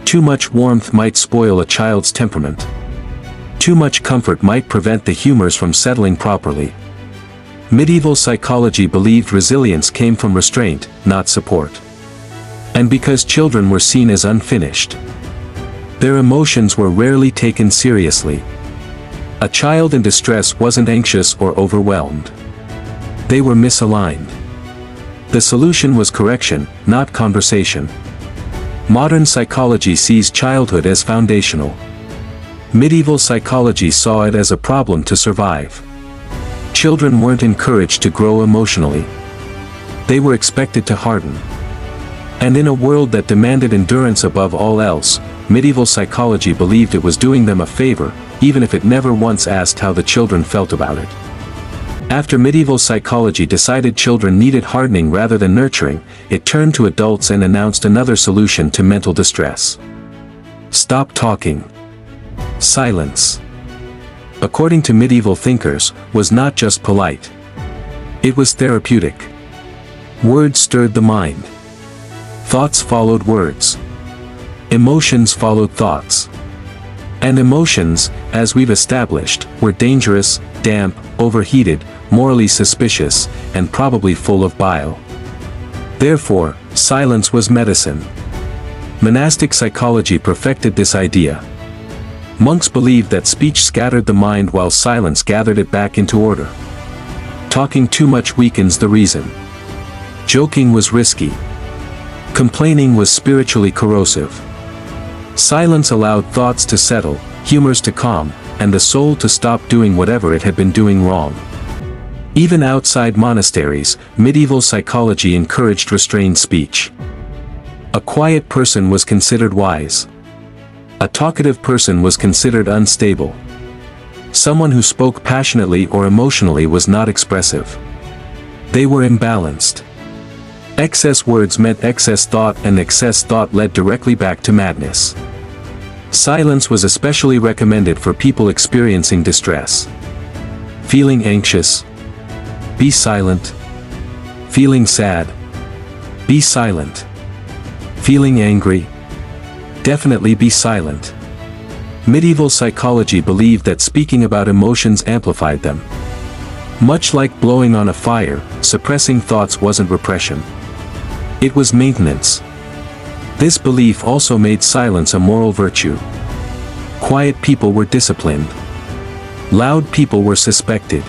Speaker 1: Too much warmth might spoil a child's temperament. Too much comfort might prevent the humors from settling properly. Medieval psychology believed resilience came from restraint, not support. And because children were seen as unfinished, their emotions were rarely taken seriously. A child in distress wasn't anxious or overwhelmed. They were misaligned. The solution was correction, not conversation. Modern psychology sees childhood as foundational. Medieval psychology saw it as a problem to survive. Children weren't encouraged to grow emotionally. They were expected to harden. And in a world that demanded endurance above all else, medieval psychology believed it was doing them a favor, even if it never once asked how the children felt about it. After medieval psychology decided children needed hardening rather than nurturing, it turned to adults and announced another solution to mental distress. Stop talking. Silence, according to medieval thinkers, was not just polite. It was therapeutic. Words stirred the mind. Thoughts followed words. Emotions followed thoughts. And emotions, as we've established, were dangerous, damp, overheated, morally suspicious, and probably full of bile. Therefore, silence was medicine. Monastic psychology perfected this idea. Monks believed that speech scattered the mind while silence gathered it back into order. Talking too much weakens the reason. Joking was risky. Complaining was spiritually corrosive. Silence allowed thoughts to settle, humors to calm, and the soul to stop doing whatever it had been doing wrong. Even outside monasteries, medieval psychology encouraged restrained speech. A quiet person was considered wise. A talkative person was considered unstable. Someone who spoke passionately or emotionally was not expressive. They were imbalanced. Excess words meant excess thought, and excess thought led directly back to madness. Silence was especially recommended for people experiencing distress. Feeling anxious? Be silent. Feeling sad? Be silent. Feeling angry? Definitely be silent. Medieval psychology believed that speaking about emotions amplified them. Much like blowing on a fire, suppressing thoughts wasn't repression. It was maintenance. This belief also made silence a moral virtue. Quiet people were disciplined. Loud people were suspected.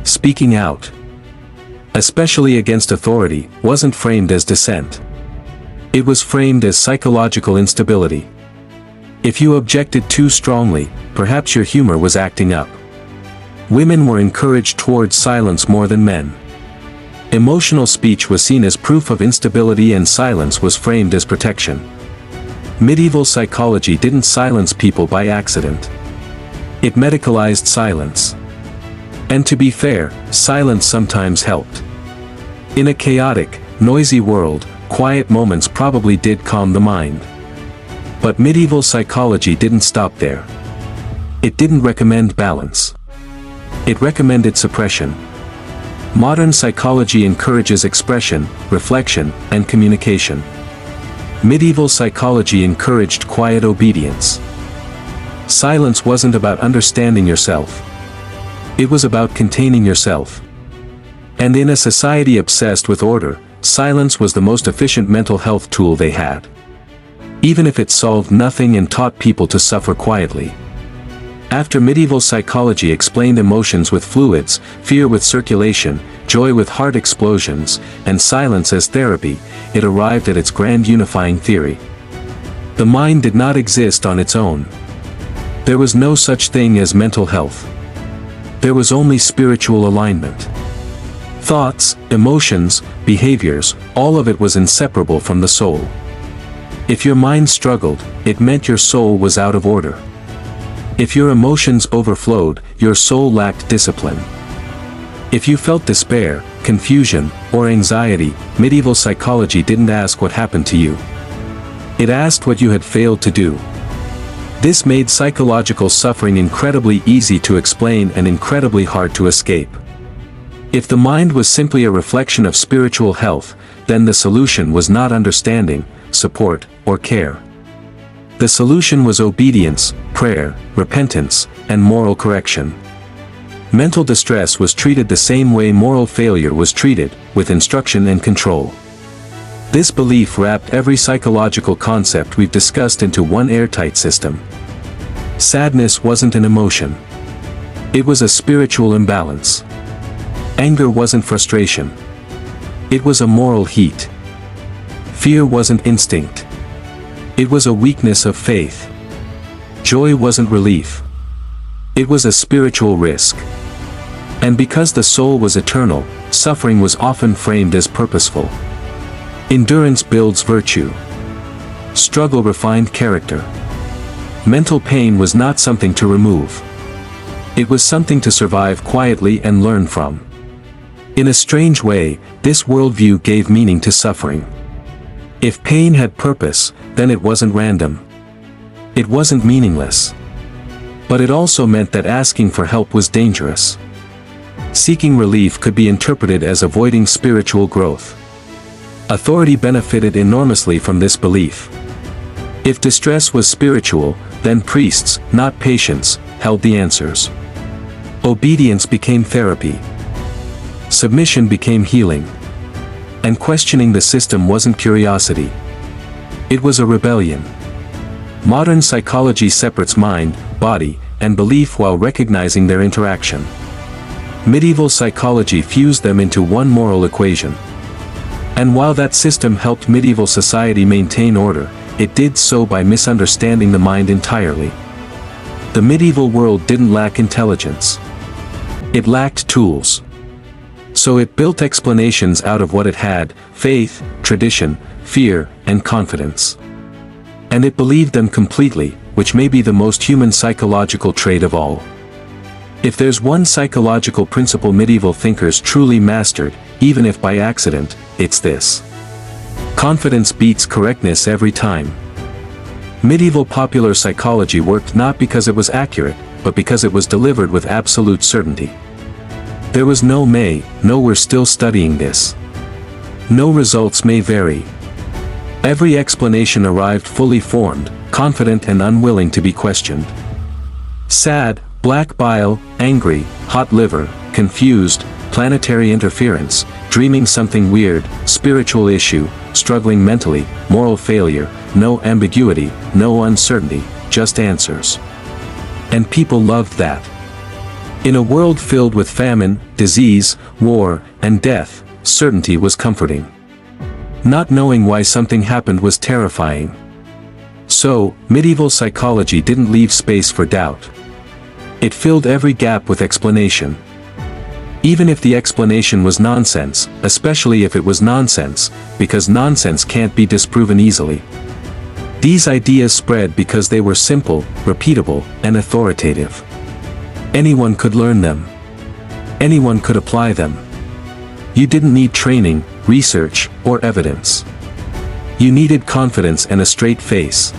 Speaker 1: Speaking out, especially against authority, wasn't framed as dissent. It was framed as psychological instability. If you objected too strongly, perhaps your humor was acting up. Women were encouraged towards silence more than men. Emotional speech was seen as proof of instability, and silence was framed as protection. Medieval psychology didn't silence people by accident. It medicalized silence. And to be fair, silence sometimes helped. In a chaotic, noisy world, quiet moments probably did calm the mind. But medieval psychology didn't stop there. It didn't recommend balance. It recommended suppression. Modern psychology encourages expression, reflection, and communication. Medieval psychology encouraged quiet obedience. Silence wasn't about understanding yourself. It was about containing yourself. And in a society obsessed with order, silence was the most efficient mental health tool they had. Even if it solved nothing and taught people to suffer quietly. After medieval psychology explained emotions with fluids, fear with circulation, joy with heart explosions, and silence as therapy, it arrived at its grand unifying theory. The mind did not exist on its own. There was no such thing as mental health. There was only spiritual alignment. Thoughts, emotions, behaviors, all of it was inseparable from the soul. If your mind struggled, it meant your soul was out of order. If your emotions overflowed, your soul lacked discipline. If you felt despair, confusion, or anxiety, medieval psychology didn't ask what happened to you. It asked what you had failed to do. This made psychological suffering incredibly easy to explain and incredibly hard to escape. If the mind was simply a reflection of spiritual health, then the solution was not understanding, support, or care. The solution was obedience, prayer, repentance, and moral correction. Mental distress was treated the same way moral failure was treated, with instruction and control. This belief wrapped every psychological concept we've discussed into one airtight system. Sadness wasn't an emotion. It was a spiritual imbalance. Anger wasn't frustration. It was a moral heat. Fear wasn't instinct. It was a weakness of faith. Joy wasn't relief. It was a spiritual risk. And because the soul was eternal, suffering was often framed as purposeful. Endurance builds virtue. Struggle refined character. Mental pain was not something to remove. It was something to survive quietly and learn from. In a strange way, this worldview gave meaning to suffering. If pain had purpose, then it wasn't random. It wasn't meaningless. But it also meant that asking for help was dangerous. Seeking relief could be interpreted as avoiding spiritual growth. Authority benefited enormously from this belief. If distress was spiritual, then priests, not patients, held the answers. Obedience became therapy. Submission became healing. And questioning the system wasn't curiosity. It was a rebellion. Modern psychology separates mind, body, and belief while recognizing their interaction. Medieval psychology fused them into one moral equation. And while that system helped medieval society maintain order, it did so by misunderstanding the mind entirely. The medieval world didn't lack intelligence. It lacked tools. So it built explanations out of what it had: faith, tradition, fear, and confidence. And it believed them completely, which may be the most human psychological trait of all. If there's one psychological principle medieval thinkers truly mastered, even if by accident, it's this. Confidence beats correctness every time. Medieval popular psychology worked not because it was accurate, but because it was delivered with absolute certainty. There was no we're still studying this. No results may vary. Every explanation arrived fully formed, confident and unwilling to be questioned. Sad, black bile, angry, hot liver, confused, planetary interference, dreaming something weird, spiritual issue, struggling mentally, moral failure, no ambiguity, no uncertainty, just answers. And people loved that. In a world filled with famine, disease, war, and death, certainty was comforting. Not knowing why something happened was terrifying. So, medieval psychology didn't leave space for doubt. It filled every gap with explanation. Even if the explanation was nonsense, especially if it was nonsense, because nonsense can't be disproven easily. These ideas spread because they were simple, repeatable, and authoritative. Anyone could learn them. Anyone could apply them. You didn't need training, research, or evidence. You needed confidence and a straight face.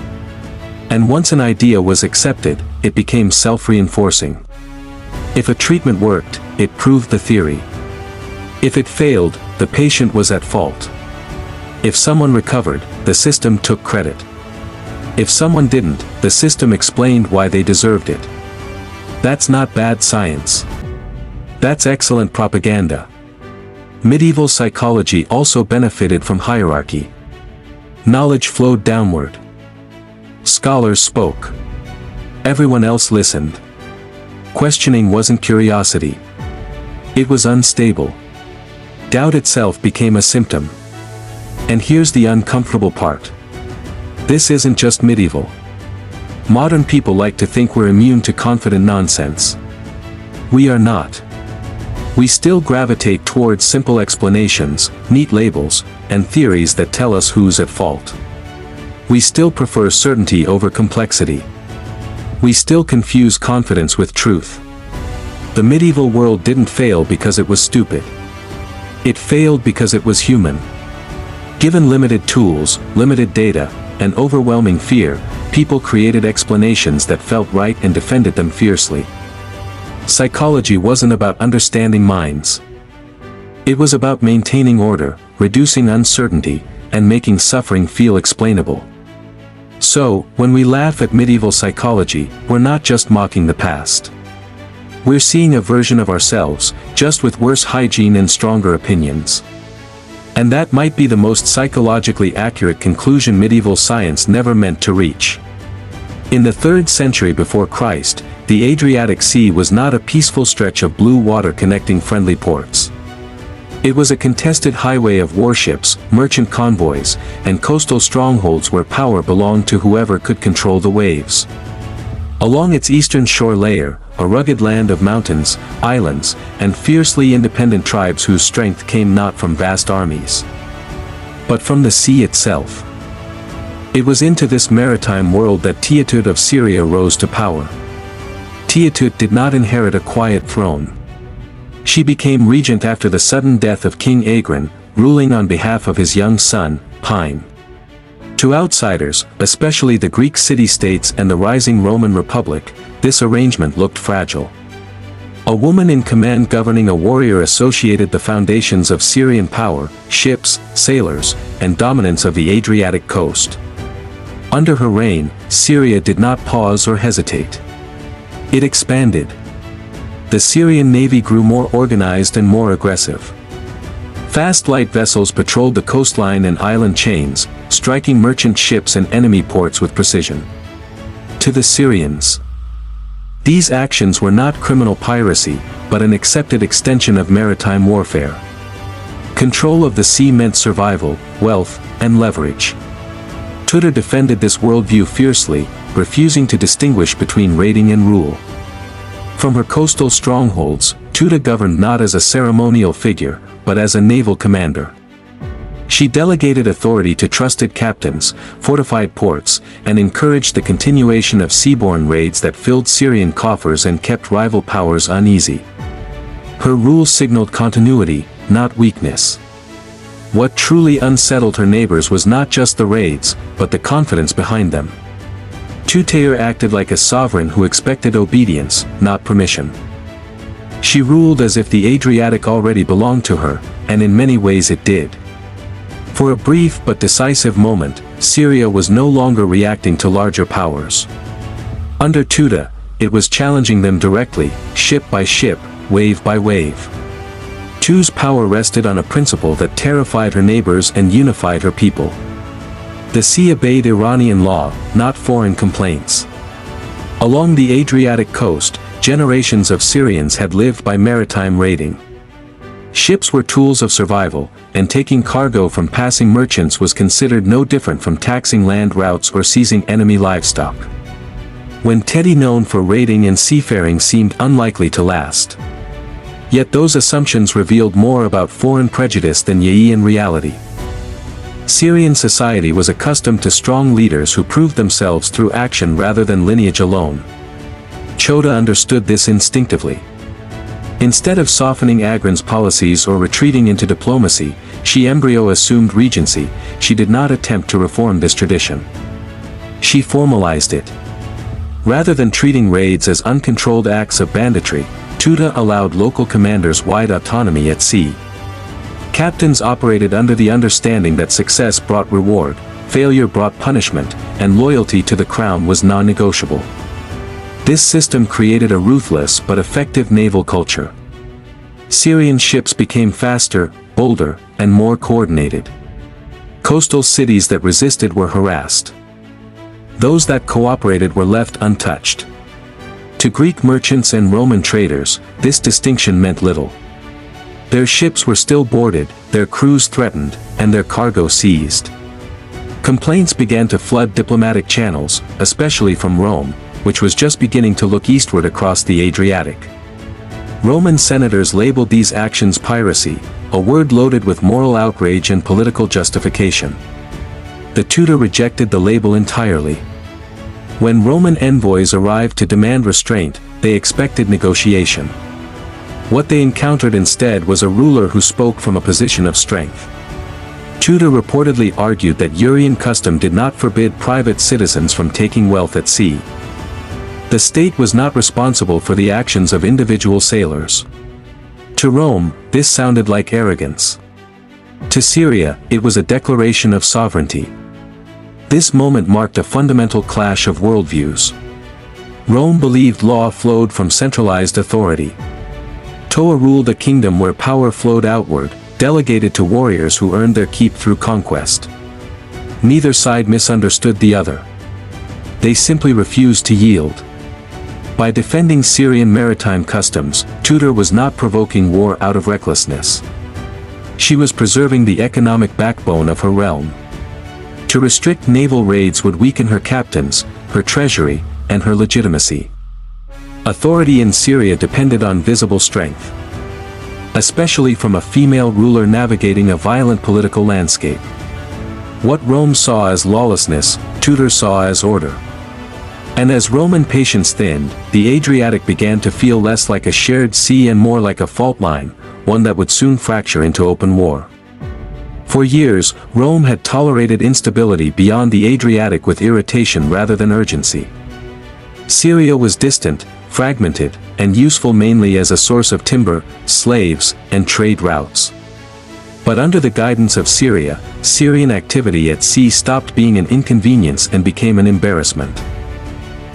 Speaker 1: And once an idea was accepted, it became self-reinforcing. If a treatment worked, it proved the theory. If it failed, the patient was at fault. If someone recovered, the system took credit. If someone didn't, the system explained why they deserved it. That's not bad science. That's excellent propaganda. Medieval psychology also benefited from hierarchy. Knowledge flowed downward. Scholars spoke. Everyone else listened. Questioning wasn't curiosity. It was unstable. Doubt itself became a symptom. And here's the uncomfortable part. This isn't just medieval. Modern people like to think we're immune to confident nonsense. We are not. We still gravitate towards simple explanations, neat labels, and theories that tell us who's at fault. We still prefer certainty over complexity. We still confuse confidence with truth. The medieval world didn't fail because it was stupid. It failed because it was human. Given limited tools, limited data, and overwhelming fear, people created explanations that felt right and defended them fiercely. Psychology wasn't about understanding minds. It was about maintaining order, reducing uncertainty, and making suffering feel explainable. So, when we laugh at medieval psychology, we're not just mocking the past. We're seeing a version of ourselves, just with worse hygiene and stronger opinions. And that might be the most psychologically accurate conclusion medieval science never meant to reach. In the 3rd century before Christ, the Adriatic Sea was not a peaceful stretch of blue water connecting friendly ports. It was a contested highway of warships, merchant convoys, and coastal strongholds where power belonged to whoever could control the waves. Along its eastern shore lay a rugged land of mountains, islands, and fiercely independent tribes whose strength came not from vast armies, but from the sea itself. It was into this maritime world that Teuta of Syria rose to power. Teuta did not inherit a quiet throne. She became regent after the sudden death of King Agron, ruling on behalf of his young son, Pine. To outsiders, especially the Greek city-states and the rising Roman Republic, this arrangement looked fragile. A woman in command governing a warrior associated the foundations of Syrian power, ships, sailors, and dominance of the Adriatic coast. Under her reign, Syria did not pause or hesitate. It expanded. The Syrian navy grew more organized and more aggressive. Fast light vessels patrolled the coastline and island chains, striking merchant ships and enemy ports with precision. To the Syrians, these actions were not criminal piracy, but an accepted extension of maritime warfare. Control of the sea meant survival, wealth, and leverage. Teuta defended this worldview fiercely, refusing to distinguish between raiding and rule. From her coastal strongholds, Teuta governed not as a ceremonial figure, but as a naval commander. She delegated authority to trusted captains, fortified ports, and encouraged the continuation of seaborne raids that filled Syrian coffers and kept rival powers uneasy. Her rule signaled continuity, not weakness. What truly unsettled her neighbors was not just the raids, but the confidence behind them. Teuta acted like a sovereign who expected obedience, not permission. She ruled as if the Adriatic already belonged to her, and in many ways it did. For a brief but decisive moment, Syria was no longer reacting to larger powers. Under Teuta, it was challenging them directly, ship by ship, wave by wave. Teuta's power rested on a principle that terrified her neighbors and unified her people. The sea obeyed Iranian law, not foreign complaints. Along the Adriatic coast, generations of Syrians had lived by maritime raiding. Ships were tools of survival, and taking cargo from passing merchants was considered no different from taxing land routes or seizing enemy livestock. When Teddy known for raiding and seafaring seemed unlikely to last. Yet those assumptions revealed more about foreign prejudice than Ya'ian reality. Syrian society was accustomed to strong leaders who proved themselves through action rather than lineage alone. Teuta understood this instinctively. Instead of softening Agron's policies or retreating into diplomacy, she assumed regency. She did not attempt to reform this tradition. She formalized it. Rather than treating raids as uncontrolled acts of banditry, Teuta allowed local commanders wide autonomy at sea. Captains operated under the understanding that success brought reward, failure brought punishment, and loyalty to the crown was non-negotiable. This system created a ruthless but effective naval culture. Syrian ships became faster, bolder, and more coordinated. Coastal cities that resisted were harassed. Those that cooperated were left untouched. To Greek merchants and Roman traders, this distinction meant little. Their ships were still boarded, their crews threatened, and their cargo seized. Complaints began to flood diplomatic channels, especially from Rome, which was just beginning to look eastward across the Adriatic. Roman senators labeled these actions piracy, a word loaded with moral outrage and political justification. The Teuta rejected the label entirely. When Roman envoys arrived to demand restraint, they expected negotiation. What they encountered instead was a ruler who spoke from a position of strength. Teuta reportedly argued that Urian custom did not forbid private citizens from taking wealth at sea. The state was not responsible for the actions of individual sailors. To Rome, this sounded like arrogance. To Syria, it was a declaration of sovereignty. This moment marked a fundamental clash of worldviews. Rome believed law flowed from centralized authority. Teuta ruled a kingdom where power flowed outward, delegated to warriors who earned their keep through conquest. Neither side misunderstood the other. They simply refused to yield. By defending Syrian maritime customs, Teuta was not provoking war out of recklessness. She was preserving the economic backbone of her realm. To restrict naval raids would weaken her captains, her treasury, and her legitimacy. Authority in Syria depended on visible strength. Especially from a female ruler navigating a violent political landscape. What Rome saw as lawlessness, Teuta saw as order. And as Roman patience thinned, the Adriatic began to feel less like a shared sea and more like a fault line, one that would soon fracture into open war. For years, Rome had tolerated instability beyond the Adriatic with irritation rather than urgency. Syria was distant, fragmented, and useful mainly as a source of timber, slaves, and trade routes. But under the guidance of Syria, Syrian activity at sea stopped being an inconvenience and became an embarrassment.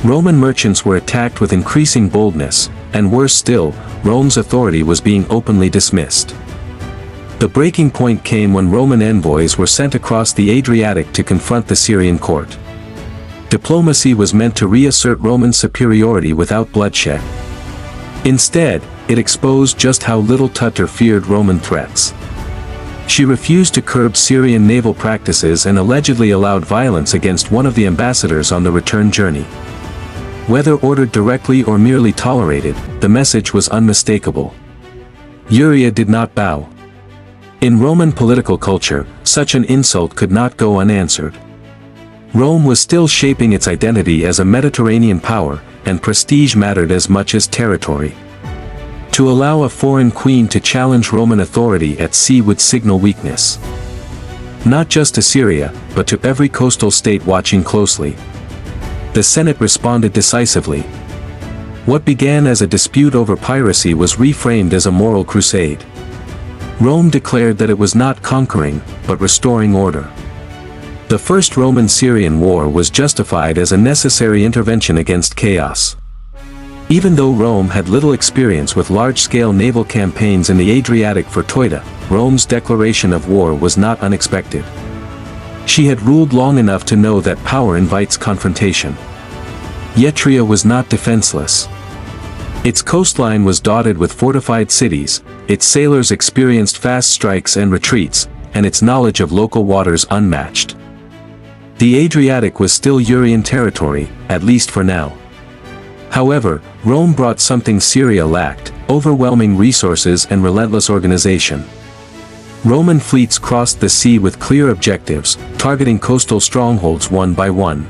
Speaker 1: Roman merchants were attacked with increasing boldness, and worse still, Rome's authority was being openly dismissed. The breaking point came when Roman envoys were sent across the Adriatic to confront the Syrian court. Diplomacy was meant to reassert Roman superiority without bloodshed. Instead, it exposed just how little Teuta feared Roman threats. She refused to curb Syrian naval practices and allegedly allowed violence against one of the ambassadors on the return journey. Whether ordered directly or merely tolerated, the message was unmistakable. Illyria did not bow. In Roman political culture, such an insult could not go unanswered. Rome was still shaping its identity as a Mediterranean power, and prestige mattered as much as territory. To allow a foreign queen to challenge Roman authority at sea would signal weakness. Not just to Syria, but to every coastal state watching closely. The Senate responded decisively. What began as a dispute over piracy was reframed as a moral crusade. Rome declared that it was not conquering, but restoring order. The First Roman-Syrian War was justified as a necessary intervention against chaos. Even though Rome had little experience with large-scale naval campaigns in the Adriatic for Teuta, Rome's declaration of war was not unexpected. She had ruled long enough to know that power invites confrontation. Illyria was not defenseless. Its coastline was dotted with fortified cities, its sailors experienced fast strikes and retreats, and its knowledge of local waters unmatched. The Adriatic was still Urian territory, at least for now. However, Rome brought something Syria lacked: overwhelming resources and relentless organization. Roman fleets crossed the sea with clear objectives, targeting coastal strongholds one by one.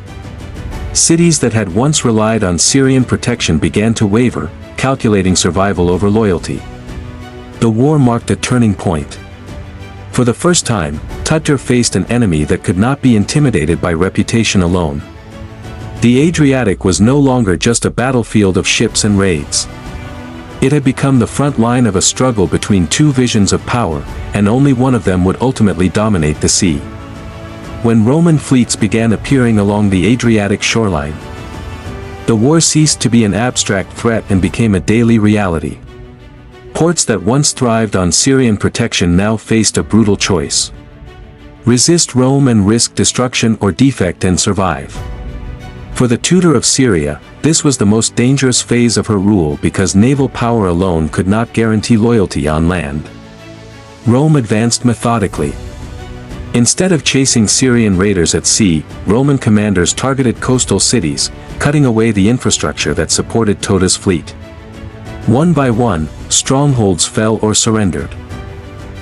Speaker 1: Cities that had once relied on Syrian protection began to waver, calculating survival over loyalty. The war marked a turning point. For the first time, Teuta faced an enemy that could not be intimidated by reputation alone. The Adriatic was no longer just a battlefield of ships and raids. It had become the front line of a struggle between two visions of power, and only one of them would ultimately dominate the sea. When Roman fleets began appearing along the Adriatic shoreline, the war ceased to be an abstract threat and became a daily reality. Ports that once thrived on Syrian protection now faced a brutal choice. Resist Rome and risk destruction, or defect and survive. For the Teuta of Syria, this was the most dangerous phase of her rule because naval power alone could not guarantee loyalty on land. Rome advanced methodically. Instead of chasing Syrian raiders at sea, Roman commanders targeted coastal cities, cutting away the infrastructure that supported Teuta's fleet. One by one, strongholds fell or surrendered.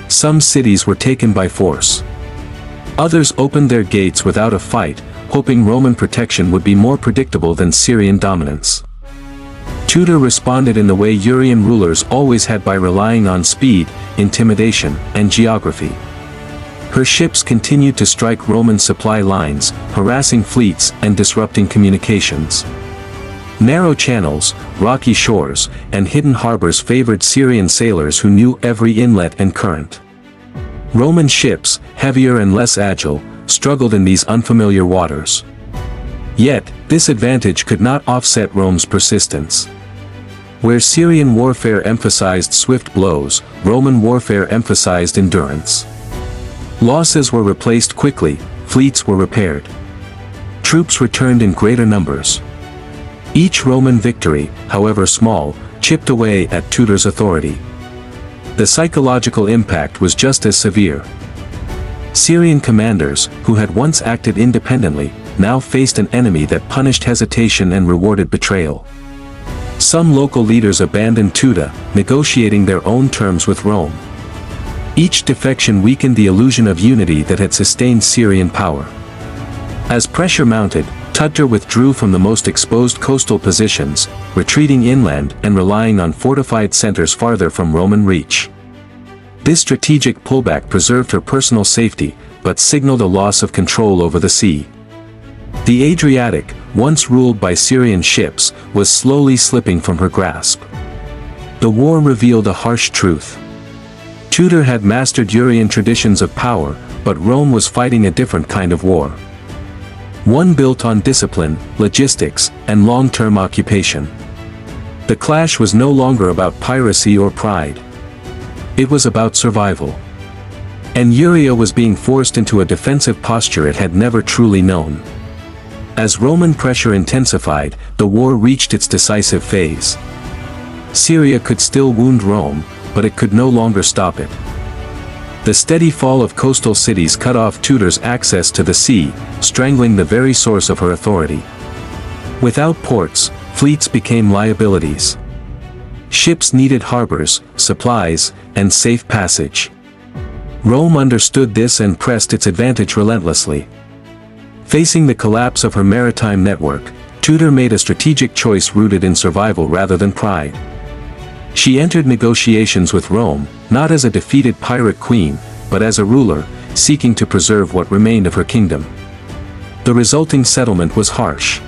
Speaker 1: Some cities were taken by force. Others opened their gates without a fight, hoping Roman protection would be more predictable than Syrian dominance. Teuta responded in the way Urian rulers always had, by relying on speed, intimidation, and geography. Her ships continued to strike Roman supply lines, harassing fleets and disrupting communications. Narrow channels, rocky shores, and hidden harbors favored Syrian sailors who knew every inlet and current. Roman ships, heavier and less agile, struggled in these unfamiliar waters. Yet, this advantage could not offset Rome's persistence. Where Syrian warfare emphasized swift blows, Roman warfare emphasized endurance. Losses were replaced quickly, fleets were repaired. Troops returned in greater numbers. Each Roman victory, however small, chipped away at Teuta's authority. The psychological impact was just as severe. Syrian commanders, who had once acted independently, now faced an enemy that punished hesitation and rewarded betrayal. Some local leaders abandoned Teuta, negotiating their own terms with Rome. Each defection weakened the illusion of unity that had sustained Syrian power. As pressure mounted, Teuta withdrew from the most exposed coastal positions, retreating inland and relying on fortified centers farther from Roman reach. This strategic pullback preserved her personal safety, but signaled a loss of control over the sea. The Adriatic, once ruled by Syrian ships, was slowly slipping from her grasp. The war revealed a harsh truth. Teuta had mastered Urian traditions of power, but Rome was fighting a different kind of war. One built on discipline, logistics, and long-term occupation. The clash was no longer about piracy or pride. It was about survival. And Illyria was being forced into a defensive posture it had never truly known. As Roman pressure intensified, the war reached its decisive phase. Syria could still wound Rome, but it could no longer stop it. The steady fall of coastal cities cut off Teuta's access to the sea, strangling the very source of her authority. Without ports, fleets became liabilities. Ships needed harbors, supplies, and safe passage. Rome understood this and pressed its advantage relentlessly. Facing the collapse of her maritime network, Teuta made a strategic choice rooted in survival rather than pride. She entered negotiations with Rome, not as a defeated pirate queen, but as a ruler, seeking to preserve what remained of her kingdom. The resulting settlement was harsh.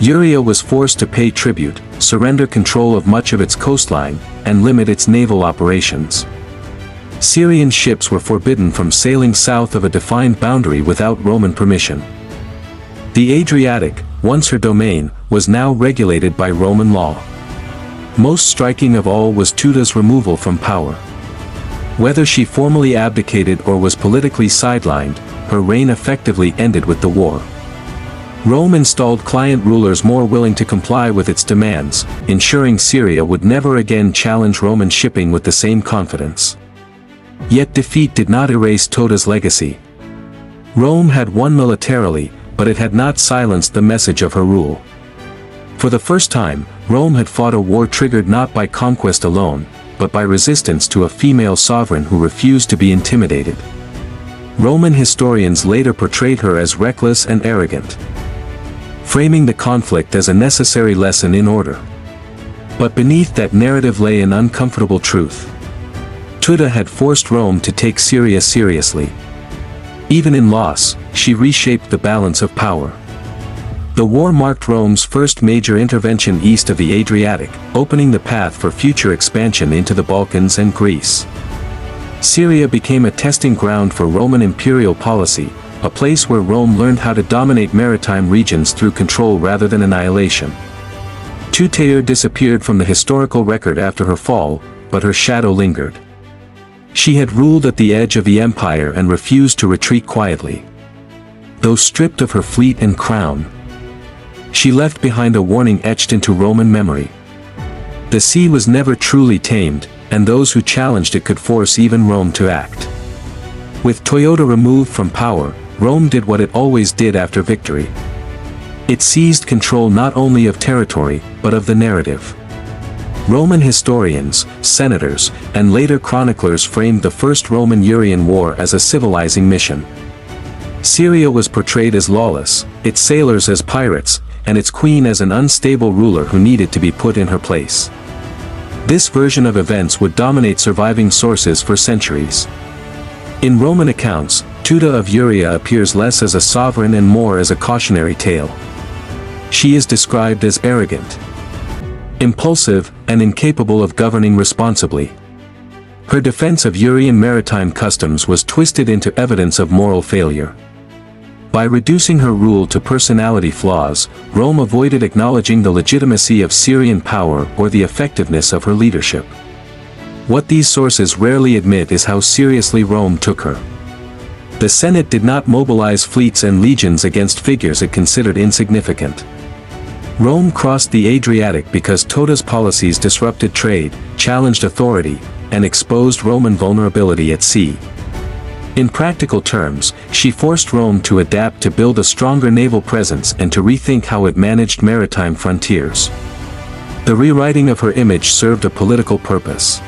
Speaker 1: Illyria was forced to pay tribute, surrender control of much of its coastline, and limit its naval operations. Syrian ships were forbidden from sailing south of a defined boundary without Roman permission. The Adriatic, once her domain, was now regulated by Roman law. Most striking of all was Teuta's removal from power. Whether she formally abdicated or was politically sidelined, her reign effectively ended with the war. Rome installed client rulers more willing to comply with its demands, ensuring Syria would never again challenge Roman shipping with the same confidence. Yet defeat did not erase Teuta's legacy. Rome had won militarily, but it had not silenced the message of her rule. For the first time, Rome had fought a war triggered not by conquest alone, but by resistance to a female sovereign who refused to be intimidated. Roman historians later portrayed her as reckless and arrogant, framing the conflict as a necessary lesson in order. But beneath that narrative lay an uncomfortable truth. Teuta had forced Rome to take Syria seriously. Even in loss, she reshaped the balance of power. The war marked Rome's first major intervention east of the Adriatic, opening the path for future expansion into the Balkans and Greece. Syria became a testing ground for Roman imperial policy, a place where Rome learned how to dominate maritime regions through control rather than annihilation. Teuta disappeared from the historical record after her fall, but her shadow lingered. She had ruled at the edge of the empire and refused to retreat quietly. Though stripped of her fleet and crown, she left behind a warning etched into Roman memory. The sea was never truly tamed, and those who challenged it could force even Rome to act. With Teuta removed from power, Rome did what it always did after victory. It seized control not only of territory, but of the narrative. Roman historians, senators, and later chroniclers framed the First Roman-Illyrian War as a civilizing mission. Syria was portrayed as lawless, its sailors as pirates, and its queen as an unstable ruler who needed to be put in her place. This version of events would dominate surviving sources for centuries. In Roman accounts, Teuta of Illyria appears less as a sovereign and more as a cautionary tale. She is described as arrogant, impulsive, and incapable of governing responsibly. Her defense of Illyrian maritime customs was twisted into evidence of moral failure. By reducing her rule to personality flaws, Rome avoided acknowledging the legitimacy of Syrian power or the effectiveness of her leadership. What these sources rarely admit is how seriously Rome took her. The Senate did not mobilize fleets and legions against figures it considered insignificant. Rome crossed the Adriatic because Teuta's policies disrupted trade, challenged authority, and exposed Roman vulnerability at sea. In practical terms, she forced Rome to adapt to build a stronger naval presence and to rethink how it managed maritime frontiers. The rewriting of her image served a political purpose.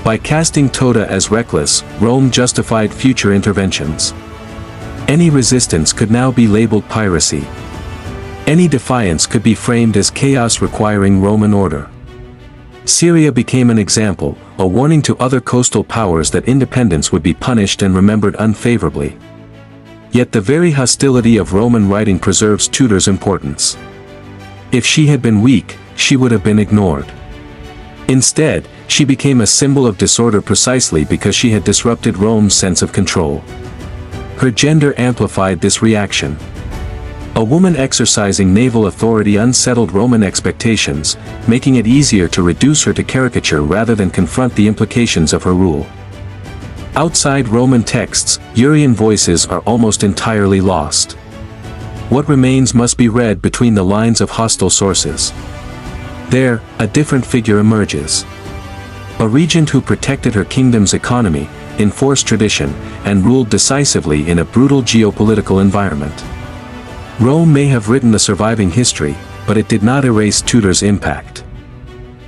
Speaker 1: By casting Teuta as reckless, Rome justified future interventions. Any resistance could now be labeled piracy. Any defiance could be framed as chaos requiring Roman order. Syria became an example, a warning to other coastal powers that independence would be punished and remembered unfavorably. Yet the very hostility of Roman writing preserves Teuta's importance. If she had been weak, she would have been ignored. Instead, she became a symbol of disorder precisely because she had disrupted Rome's sense of control. Her gender amplified this reaction. A woman exercising naval authority unsettled Roman expectations, making it easier to reduce her to caricature rather than confront the implications of her rule. Outside Roman texts, Illyrian voices are almost entirely lost. What remains must be read between the lines of hostile sources. There, a different figure emerges. A regent who protected her kingdom's economy, enforced tradition, and ruled decisively in a brutal geopolitical environment. Rome may have written the surviving history, but it did not erase Teuta's impact.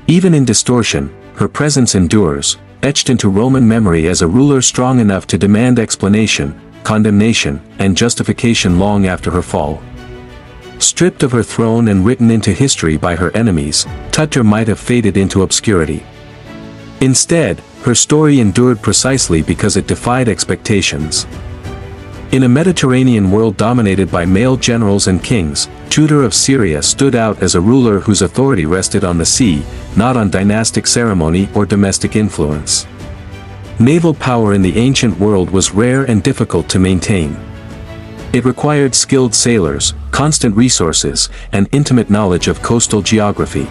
Speaker 1: Even in distortion, her presence endures, etched into Roman memory as a ruler strong enough to demand explanation, condemnation, and justification long after her fall. Stripped of her throne and written into history by her enemies, Teuta might have faded into obscurity. Instead, her story endured precisely because it defied expectations. In a Mediterranean world dominated by male generals and kings, Teuta of Syria stood out as a ruler whose authority rested on the sea, not on dynastic ceremony or domestic influence. Naval power in the ancient world was rare and difficult to maintain. It required skilled sailors, constant resources, and intimate knowledge of coastal geography.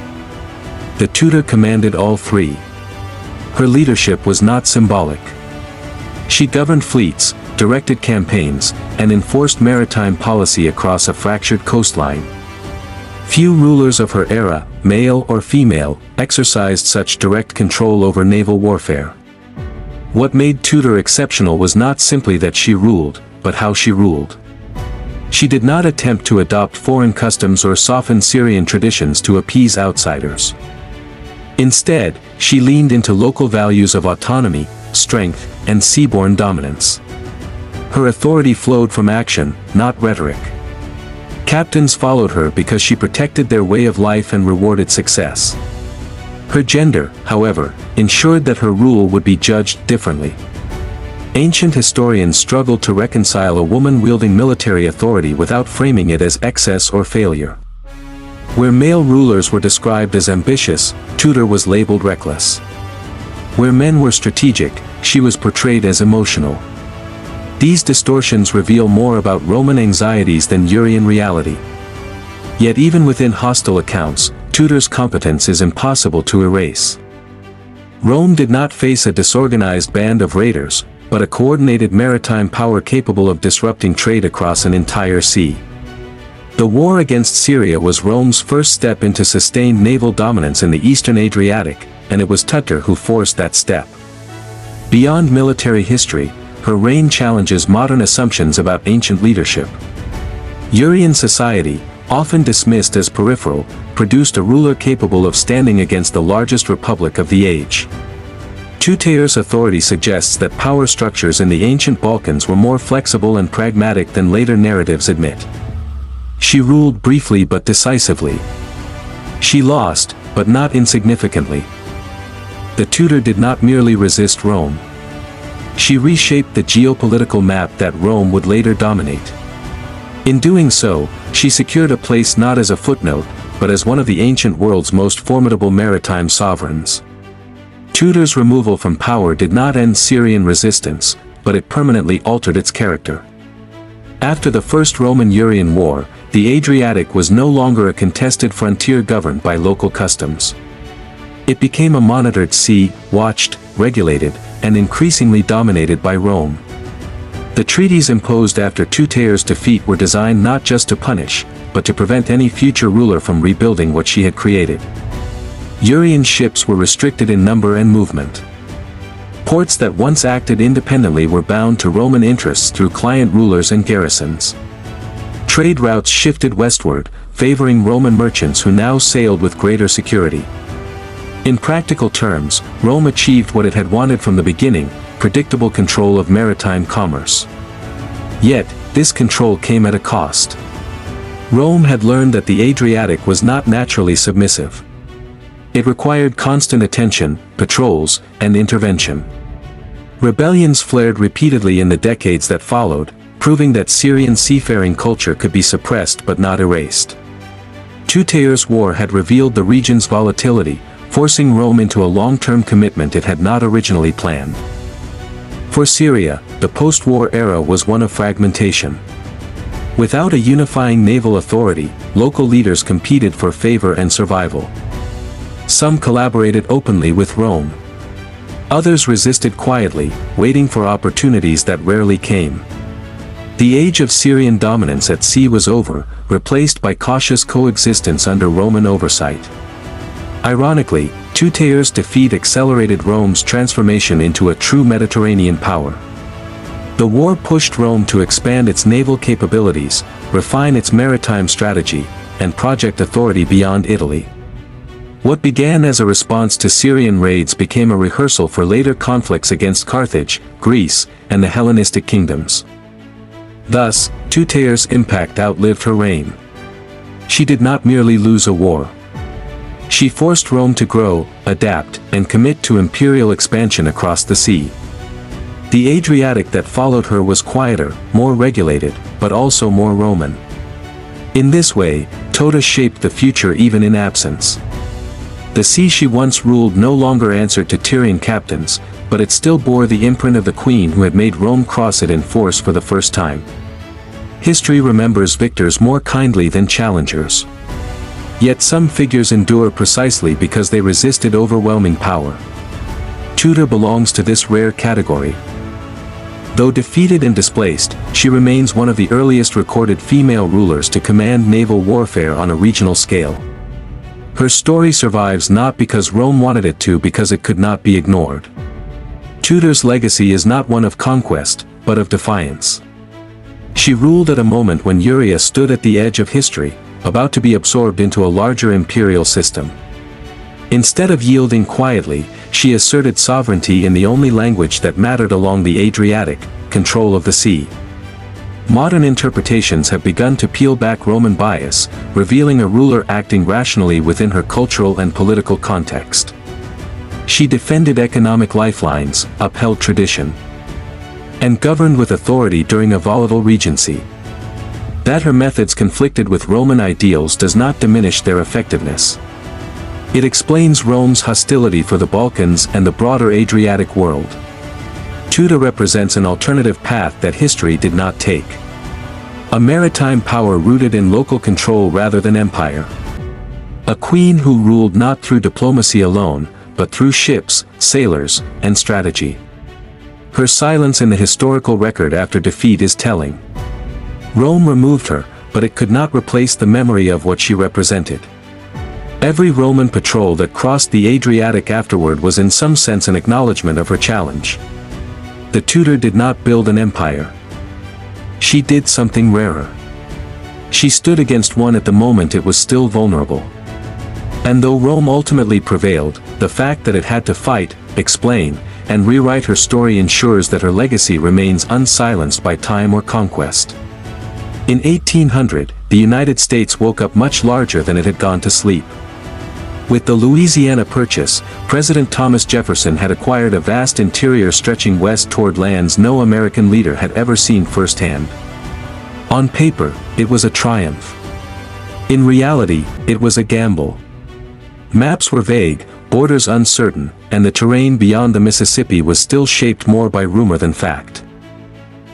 Speaker 1: The Teuta commanded all three. Her leadership was not symbolic. She governed fleets, directed campaigns, and enforced maritime policy across a fractured coastline. Few rulers of her era, male or female, exercised such direct control over naval warfare. What made Teuta exceptional was not simply that she ruled, but how she ruled. She did not attempt to adopt foreign customs or soften Syrian traditions to appease outsiders. Instead, she leaned into local values of autonomy, strength, and seaborne dominance. Her authority flowed from action, not rhetoric. Captains followed her because she protected their way of life and rewarded success. Her gender, however, ensured that her rule would be judged differently. Ancient historians struggled to reconcile a woman wielding military authority without framing it as excess or failure. Where male rulers were described as ambitious, Teuta was labeled reckless. Where men were strategic, she was portrayed as emotional. These distortions reveal more about Roman anxieties than Illyrian reality. Yet even within hostile accounts, Teuta's competence is impossible to erase. Rome did not face a disorganized band of raiders, but a coordinated maritime power capable of disrupting trade across an entire sea. The war against Syria was Rome's first step into sustained naval dominance in the eastern Adriatic, and it was Teuta who forced that step. Beyond military history, her reign challenges modern assumptions about ancient leadership. Illyrian society, often dismissed as peripheral, produced a ruler capable of standing against the largest republic of the age. Teuta's authority suggests that power structures in the ancient Balkans were more flexible and pragmatic than later narratives admit. She ruled briefly but decisively. She lost, but not insignificantly. The Teuta did not merely resist Rome. She reshaped the geopolitical map that Rome would later dominate. In doing so, she secured a place not as a footnote, but as one of the ancient world's most formidable maritime sovereigns. Teuta's removal from power did not end Syrian resistance, but it permanently altered its character. After the First Roman-Illyrian War, the Adriatic was no longer a contested frontier governed by local customs. It became a monitored sea, watched, regulated, and increasingly dominated by Rome. The treaties imposed after Teuta's defeat were designed not just to punish, but to prevent any future ruler from rebuilding what she had created. Illyrian ships were restricted in number and movement. Ports that once acted independently were bound to Roman interests through client rulers and garrisons. Trade routes shifted westward, favoring Roman merchants who now sailed with greater security. In practical terms, Rome achieved what it had wanted from the beginning: predictable control of maritime commerce. Yet, this control came at a cost. Rome had learned that the Adriatic was not naturally submissive. It required constant attention, patrols, and intervention. Rebellions flared repeatedly in the decades that followed, proving that Syrian seafaring culture could be suppressed but not erased. Teuta's war had revealed the region's volatility, forcing Rome into a long-term commitment it had not originally planned. For Syria, the post-war era was one of fragmentation. Without a unifying naval authority, local leaders competed for favor and survival. Some collaborated openly with Rome. Others resisted quietly, waiting for opportunities that rarely came. The age of Syrian dominance at sea was over, replaced by cautious coexistence under Roman oversight. Ironically, Teuta's defeat accelerated Rome's transformation into a true Mediterranean power. The war pushed Rome to expand its naval capabilities, refine its maritime strategy, and project authority beyond Italy. What began as a response to Syrian raids became a rehearsal for later conflicts against Carthage, Greece, and the Hellenistic kingdoms. Thus, Teuta's impact outlived her reign. She did not merely lose a war. She forced Rome to grow, adapt, and commit to imperial expansion across the sea. The Adriatic that followed her was quieter, more regulated, but also more Roman. In this way, Teuta shaped the future even in absence. The sea she once ruled no longer answered to Tyrian captains, but it still bore the imprint of the queen who had made Rome cross it in force for the first time. History remembers victors more kindly than challengers. Yet some figures endure precisely because they resisted overwhelming power. Teuta belongs to this rare category. Though defeated and displaced, she remains one of the earliest recorded female rulers to command naval warfare on a regional scale. Her story survives not because Rome wanted it to, because it could not be ignored. Teuta's legacy is not one of conquest, but of defiance. She ruled at a moment when Illyria stood at the edge of history, about to be absorbed into a larger imperial system. Instead of yielding quietly, she asserted sovereignty in the only language that mattered along the Adriatic: control of the sea. Modern interpretations have begun to peel back Roman bias, revealing a ruler acting rationally within her cultural and political context. She defended economic lifelines, upheld tradition, and governed with authority during a volatile regency. That her methods conflicted with Roman ideals does not diminish their effectiveness. It explains Rome's hostility for the Balkans and the broader Adriatic world. Teuta represents an alternative path that history did not take. A maritime power rooted in local control rather than empire. A queen who ruled not through diplomacy alone, but through ships, sailors, and strategy. Her silence in the historical record after defeat is telling. Rome removed her, but it could not replace the memory of what she represented. Every Roman patrol that crossed the Adriatic afterward was in some sense an acknowledgement of her challenge. The Teuta did not build an empire. She did something rarer. She stood against one at the moment it was still vulnerable. And though Rome ultimately prevailed, the fact that it had to fight, explain, and rewrite her story ensures that her legacy remains unsilenced by time or conquest. In 1800, the United States woke up much larger than it had gone to sleep. With the Louisiana Purchase, President Thomas Jefferson had acquired a vast interior stretching west toward lands no American leader had ever seen firsthand. On paper, it was a triumph. In reality, it was a gamble. Maps were vague, borders uncertain, and the terrain beyond the Mississippi was still shaped more by rumor than fact.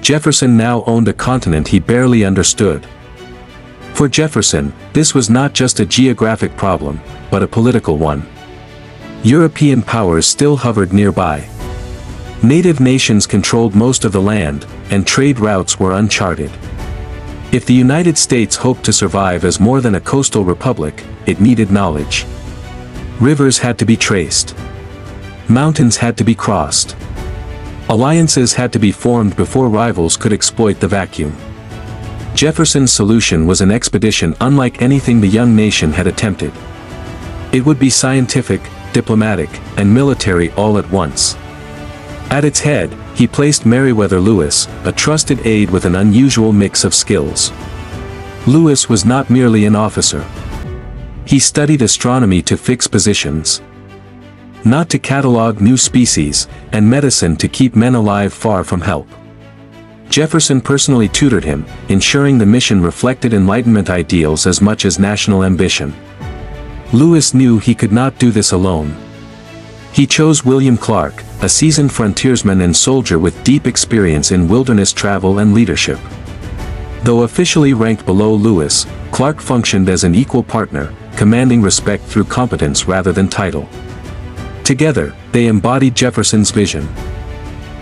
Speaker 1: Jefferson now owned a continent he barely understood. For Jefferson, this was not just a geographic problem, but a political one. European powers still hovered nearby. Native nations controlled most of the land, and trade routes were uncharted. If the United States hoped to survive as more than a coastal republic, it needed knowledge. Rivers had to be traced. Mountains had to be crossed. Alliances had to be formed before rivals could exploit the vacuum. Jefferson's solution was an expedition unlike anything the young nation had attempted. It would be scientific, diplomatic, and military all at once. At its head, he placed Meriwether Lewis, a trusted aide with an unusual mix of skills. Lewis was not merely an officer. He studied astronomy to fix positions, not to catalog new species, and medicine to keep men alive far from help. Jefferson personally tutored him, ensuring the mission reflected Enlightenment ideals as much as national ambition. Lewis knew he could not do this alone. He chose William Clark, a seasoned frontiersman and soldier with deep experience in wilderness travel and leadership. Though officially ranked below Lewis, Clark functioned as an equal partner, commanding respect through competence rather than title. Together, they embodied Jefferson's vision.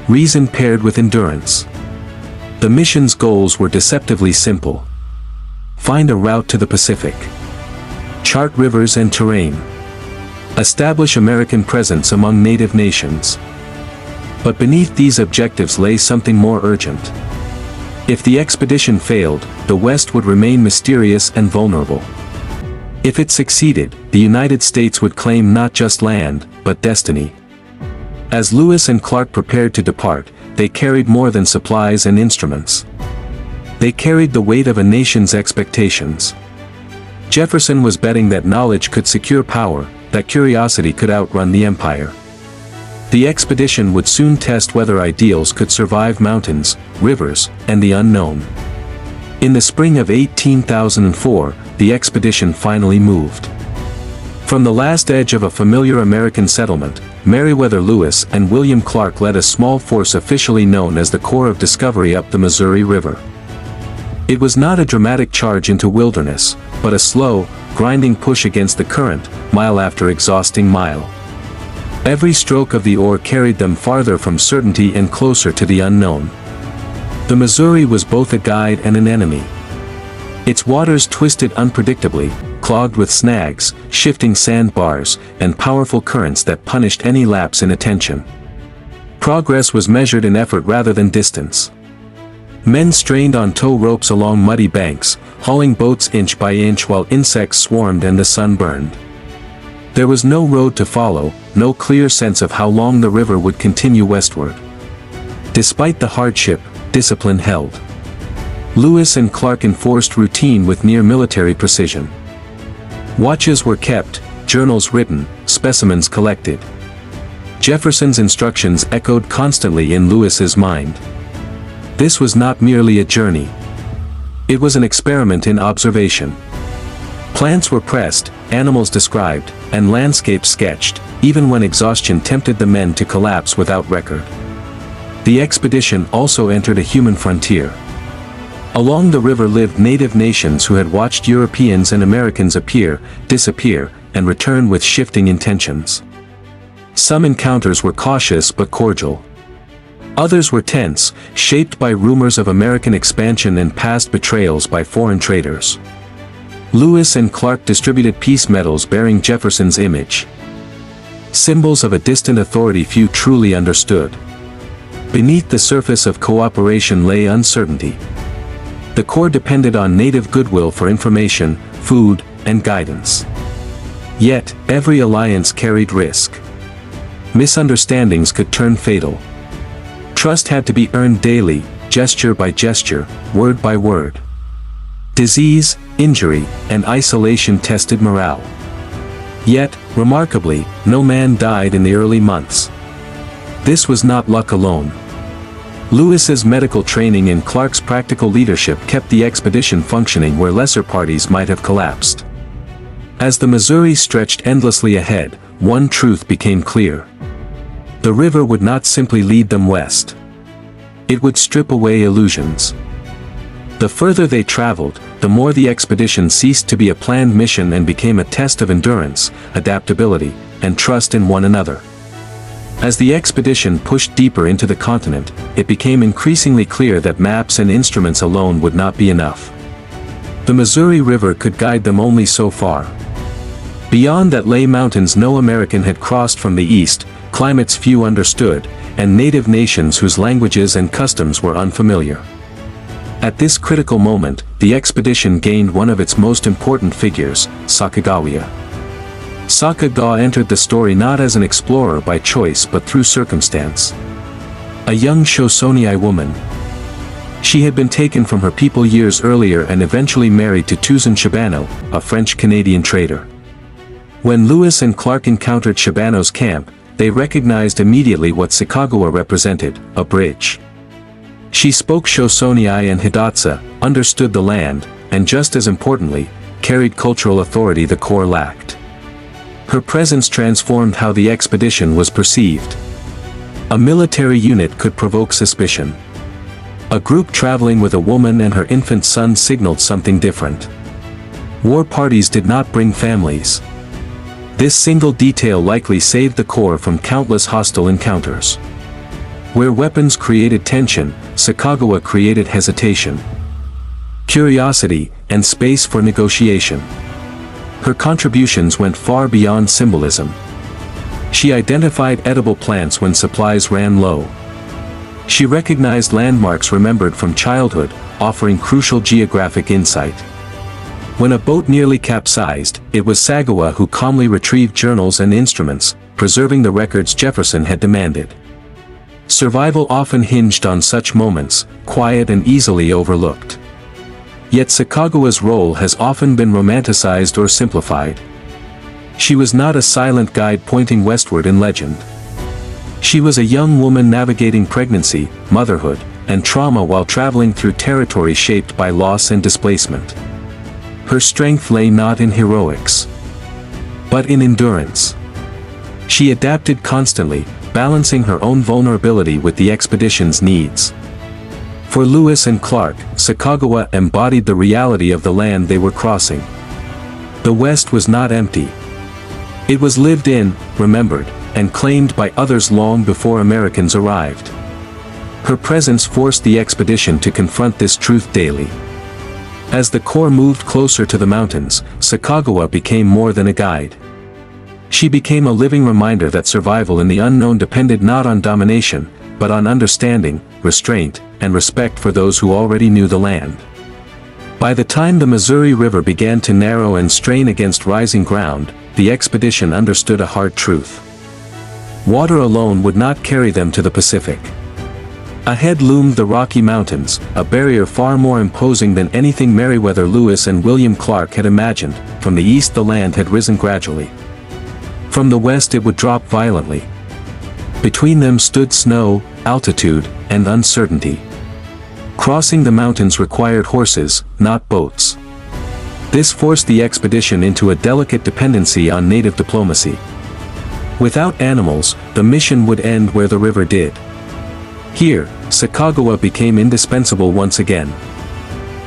Speaker 1: Reason paired with endurance. The mission's goals were deceptively simple. Find a route to the Pacific. Chart rivers and terrain. Establish American presence among native nations. But beneath these objectives lay something more urgent. If the expedition failed, the West would remain mysterious and vulnerable. If it succeeded, the United States would claim not just land, but destiny. As Lewis and Clark prepared to depart, they carried more than supplies and instruments. They carried the weight of a nation's expectations. Jefferson was betting that knowledge could secure power, that curiosity could outrun the empire. The expedition would soon test whether ideals could survive mountains, rivers, and the unknown. In the spring of 1804, the expedition finally moved. From the last edge of a familiar American settlement, Meriwether Lewis and William Clark led a small force officially known as the Corps of Discovery up the Missouri River. It was not a dramatic charge into wilderness, but a slow, grinding push against the current, mile after exhausting mile. Every stroke of the oar carried them farther from certainty and closer to the unknown. The Missouri was both a guide and an enemy. Its waters twisted unpredictably, clogged with snags, shifting sandbars, and powerful currents that punished any lapse in attention. Progress was measured in effort rather than distance. Men strained on tow ropes along muddy banks, hauling boats inch by inch while insects swarmed and the sun burned. There was no road to follow, no clear sense of how long the river would continue westward. Despite the hardship, discipline held. Lewis and Clark enforced routine with near-military precision. Watches were kept, journals written, specimens collected. Jefferson's instructions echoed constantly in Lewis's mind. This was not merely a journey. It was an experiment in observation. Plants were pressed, animals described, and landscapes sketched, even when exhaustion tempted the men to collapse without record. The expedition also entered a human frontier. Along the river lived native nations who had watched Europeans and Americans appear, disappear, and return with shifting intentions. Some encounters were cautious but cordial. Others were tense, shaped by rumors of American expansion and past betrayals by foreign traders. Lewis and Clark distributed peace medals bearing Jefferson's image. Symbols of a distant authority few truly understood. Beneath the surface of cooperation lay uncertainty. The Corps depended on native goodwill for information, food, and guidance. Yet, every alliance carried risk. Misunderstandings could turn fatal. Trust had to be earned daily, gesture by gesture, word by word. Disease, injury, and isolation tested morale. Yet, remarkably, no man died in the early months. This was not luck alone. Lewis's medical training and Clark's practical leadership kept the expedition functioning where lesser parties might have collapsed. As the Missouri stretched endlessly ahead, one truth became clear. The river would not simply lead them west. It would strip away illusions. The further they traveled, the more the expedition ceased to be a planned mission and became a test of endurance, adaptability, and trust in one another. As the expedition pushed deeper into the continent, it became increasingly clear that maps and instruments alone would not be enough. The Missouri River could guide them only so far. Beyond that lay mountains no American had crossed from the east, climates few understood, and native nations whose languages and customs were unfamiliar. At this critical moment, the expedition gained one of its most important figures, Sacagawea. Sacagawea entered the story not as an explorer by choice but through circumstance. A young Shoshone woman. She had been taken from her people years earlier and eventually married to Toussaint Charbonneau, a French-Canadian trader. When Lewis and Clark encountered Charbonneau's camp, they recognized immediately what Sacagawea represented, a bridge. She spoke Shoshone and Hidatsa, understood the land, and just as importantly, carried cultural authority the Corps lacked. Her presence transformed how the expedition was perceived. A military unit could provoke suspicion. A group traveling with a woman and her infant son signaled something different. War parties did not bring families. This single detail likely saved the Corps from countless hostile encounters. Where weapons created tension, Sacagawea created hesitation, curiosity, and space for negotiation. Her contributions went far beyond symbolism. She identified edible plants when supplies ran low. She recognized landmarks remembered from childhood, offering crucial geographic insight. When a boat nearly capsized, it was Sacagawea who calmly retrieved journals and instruments, preserving the records Jefferson had demanded. Survival often hinged on such moments, quiet and easily overlooked. Yet Sacagawea's role has often been romanticized or simplified. She was not a silent guide pointing westward in legend. She was a young woman navigating pregnancy, motherhood, and trauma while traveling through territory shaped by loss and displacement. Her strength lay not in heroics, but in endurance. She adapted constantly, balancing her own vulnerability with the expedition's needs. For Lewis and Clark, Sacagawea embodied the reality of the land they were crossing. The West was not empty. It was lived in, remembered, and claimed by others long before Americans arrived. Her presence forced the expedition to confront this truth daily. As the Corps moved closer to the mountains, Sacagawea became more than a guide. She became a living reminder that survival in the unknown depended not on domination, but on understanding, restraint, and respect for those who already knew the land. By the time the Missouri River began to narrow and strain against rising ground, the expedition understood a hard truth. Water alone would not carry them to the Pacific. Ahead loomed the Rocky Mountains, a barrier far more imposing than anything Meriwether Lewis and William Clark had imagined. From the east the land had risen gradually. From the west it would drop violently. Between them stood snow, altitude, and uncertainty. Crossing the mountains required horses, not boats. This forced the expedition into a delicate dependency on native diplomacy. Without animals, the mission would end where the river did. Here, Sacagawea became indispensable once again.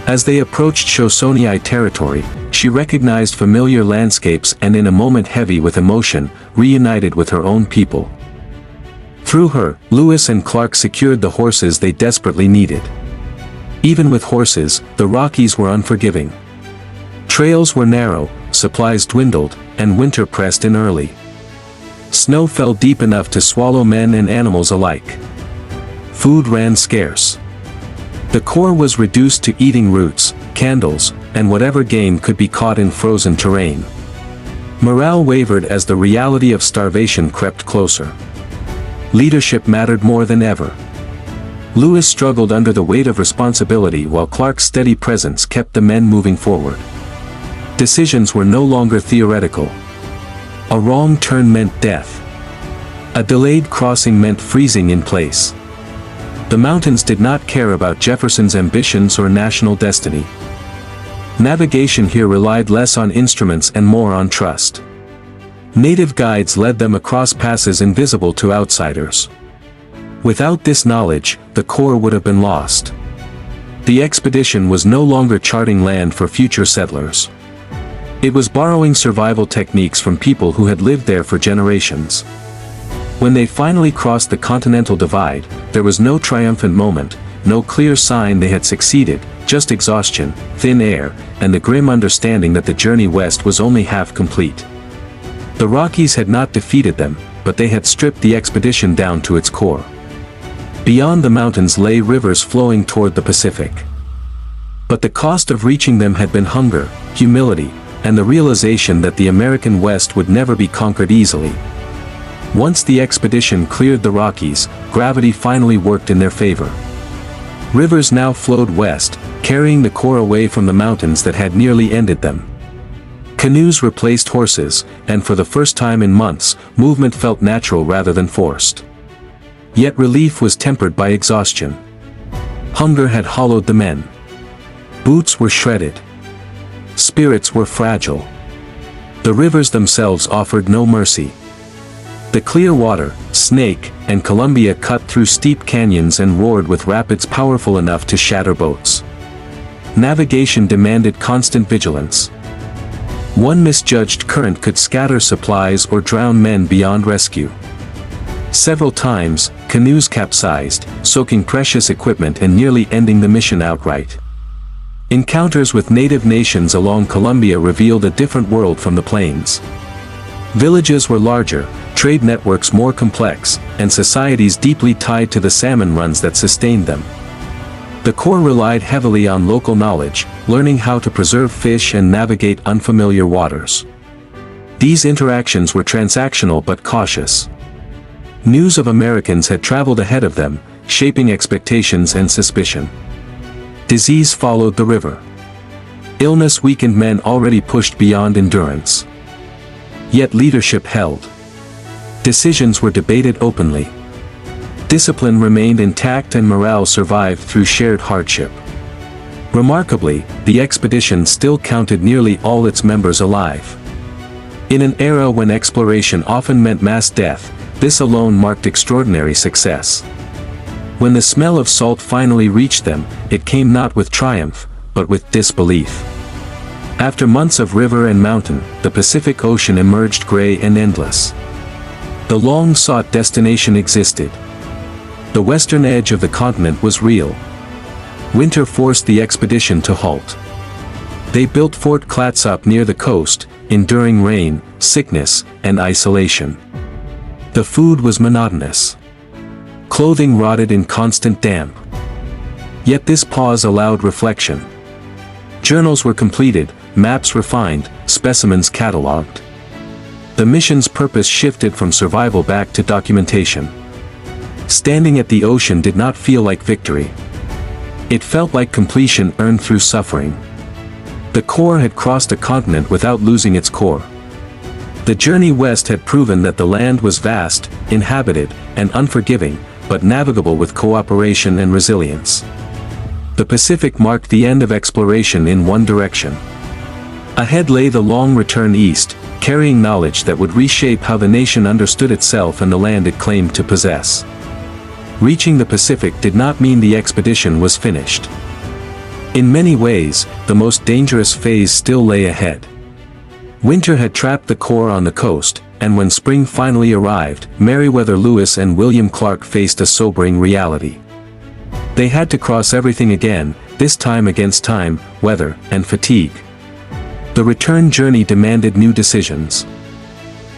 Speaker 1: As they approached Shoshone territory, She recognized familiar landscapes and in a moment heavy with emotion, reunited with her own people. Through her, Lewis and Clark secured the horses they desperately needed. Even with horses, the Rockies were unforgiving. Trails were narrow, supplies dwindled, and winter pressed in early. Snow fell deep enough to swallow men and animals alike. Food ran scarce. The Corps was reduced to eating roots, candles, and whatever game could be caught in frozen terrain. Morale wavered as the reality of starvation crept closer. Leadership mattered more than ever. Lewis struggled under the weight of responsibility while Clark's steady presence kept the men moving forward. Decisions were no longer theoretical. A wrong turn meant death. A delayed crossing meant freezing in place. The mountains did not care about Jefferson's ambitions or national destiny. Navigation here relied less on instruments and more on trust. Native guides led them across passes invisible to outsiders. Without this knowledge, the Corps would have been lost. The expedition was no longer charting land for future settlers. It was borrowing survival techniques from people who had lived there for generations. When they finally crossed the continental divide, there was no triumphant moment, no clear sign they had succeeded, just exhaustion, thin air, and the grim understanding that the journey west was only half complete. The Rockies had not defeated them, but they had stripped the expedition down to its core. Beyond the mountains lay rivers flowing toward the Pacific. But the cost of reaching them had been hunger, humility, and the realization that the American West would never be conquered easily. Once the expedition cleared the Rockies, gravity finally worked in their favor. Rivers now flowed west, carrying the Corps away from the mountains that had nearly ended them. Canoes replaced horses, and for the first time in months, movement felt natural rather than forced. Yet relief was tempered by exhaustion. Hunger had hollowed the men. Boots were shredded. Spirits were fragile. The rivers themselves offered no mercy. The Clearwater, Snake, and Columbia cut through steep canyons and roared with rapids powerful enough to shatter boats. Navigation demanded constant vigilance. One misjudged current could scatter supplies or drown men beyond rescue. Several times, canoes capsized, soaking precious equipment and nearly ending the mission outright. Encounters with native nations along Columbia revealed a different world from the plains. Villages were larger, trade networks more complex, and societies deeply tied to the salmon runs that sustained them. The Corps relied heavily on local knowledge, learning how to preserve fish and navigate unfamiliar waters. These interactions were transactional but cautious. News of Americans had traveled ahead of them, shaping expectations and suspicion. Disease followed the river. Illness weakened men already pushed beyond endurance. Yet leadership held. Decisions were debated openly. Discipline remained intact and morale survived through shared hardship. Remarkably, the expedition still counted nearly all its members alive. In an era when exploration often meant mass death, this alone marked extraordinary success. When the smell of salt finally reached them, it came not with triumph, but with disbelief. After months of river and mountain, the Pacific Ocean emerged gray and endless. The long-sought destination existed. The western edge of the continent was real. Winter forced the expedition to halt. They built Fort Clatsop near the coast, enduring rain, sickness, and isolation. The food was monotonous. Clothing rotted in constant damp. Yet this pause allowed reflection. Journals were completed, maps refined, specimens catalogued. The mission's purpose shifted from survival back to documentation. Standing at the ocean did not feel like victory. It felt like completion earned through suffering. The Corps had crossed a continent without losing its core. The journey west had proven that the land was vast, inhabited, and unforgiving, but navigable with cooperation and resilience. The Pacific marked the end of exploration in one direction. Ahead lay the long return east, carrying knowledge that would reshape how the nation understood itself and the land it claimed to possess. Reaching the Pacific did not mean the expedition was finished. In many ways, the most dangerous phase still lay ahead. Winter had trapped the Corps on the coast, and when spring finally arrived, Meriwether Lewis and William Clark faced a sobering reality. They had to cross everything again, this time against time, weather, and fatigue. The return journey demanded new decisions.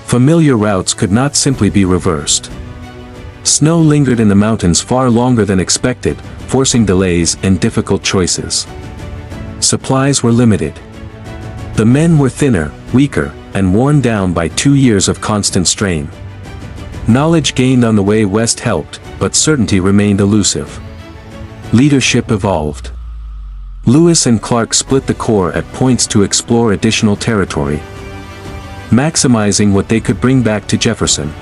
Speaker 1: Familiar routes could not simply be reversed. Snow lingered in the mountains far longer than expected, forcing delays and difficult choices. Supplies were limited. The men were thinner, weaker, and worn down by 2 years of constant strain. Knowledge gained on the way west helped, but certainty remained elusive. Leadership evolved. Lewis and Clark split the Corps at points to explore additional territory, maximizing what they could bring back to Jefferson.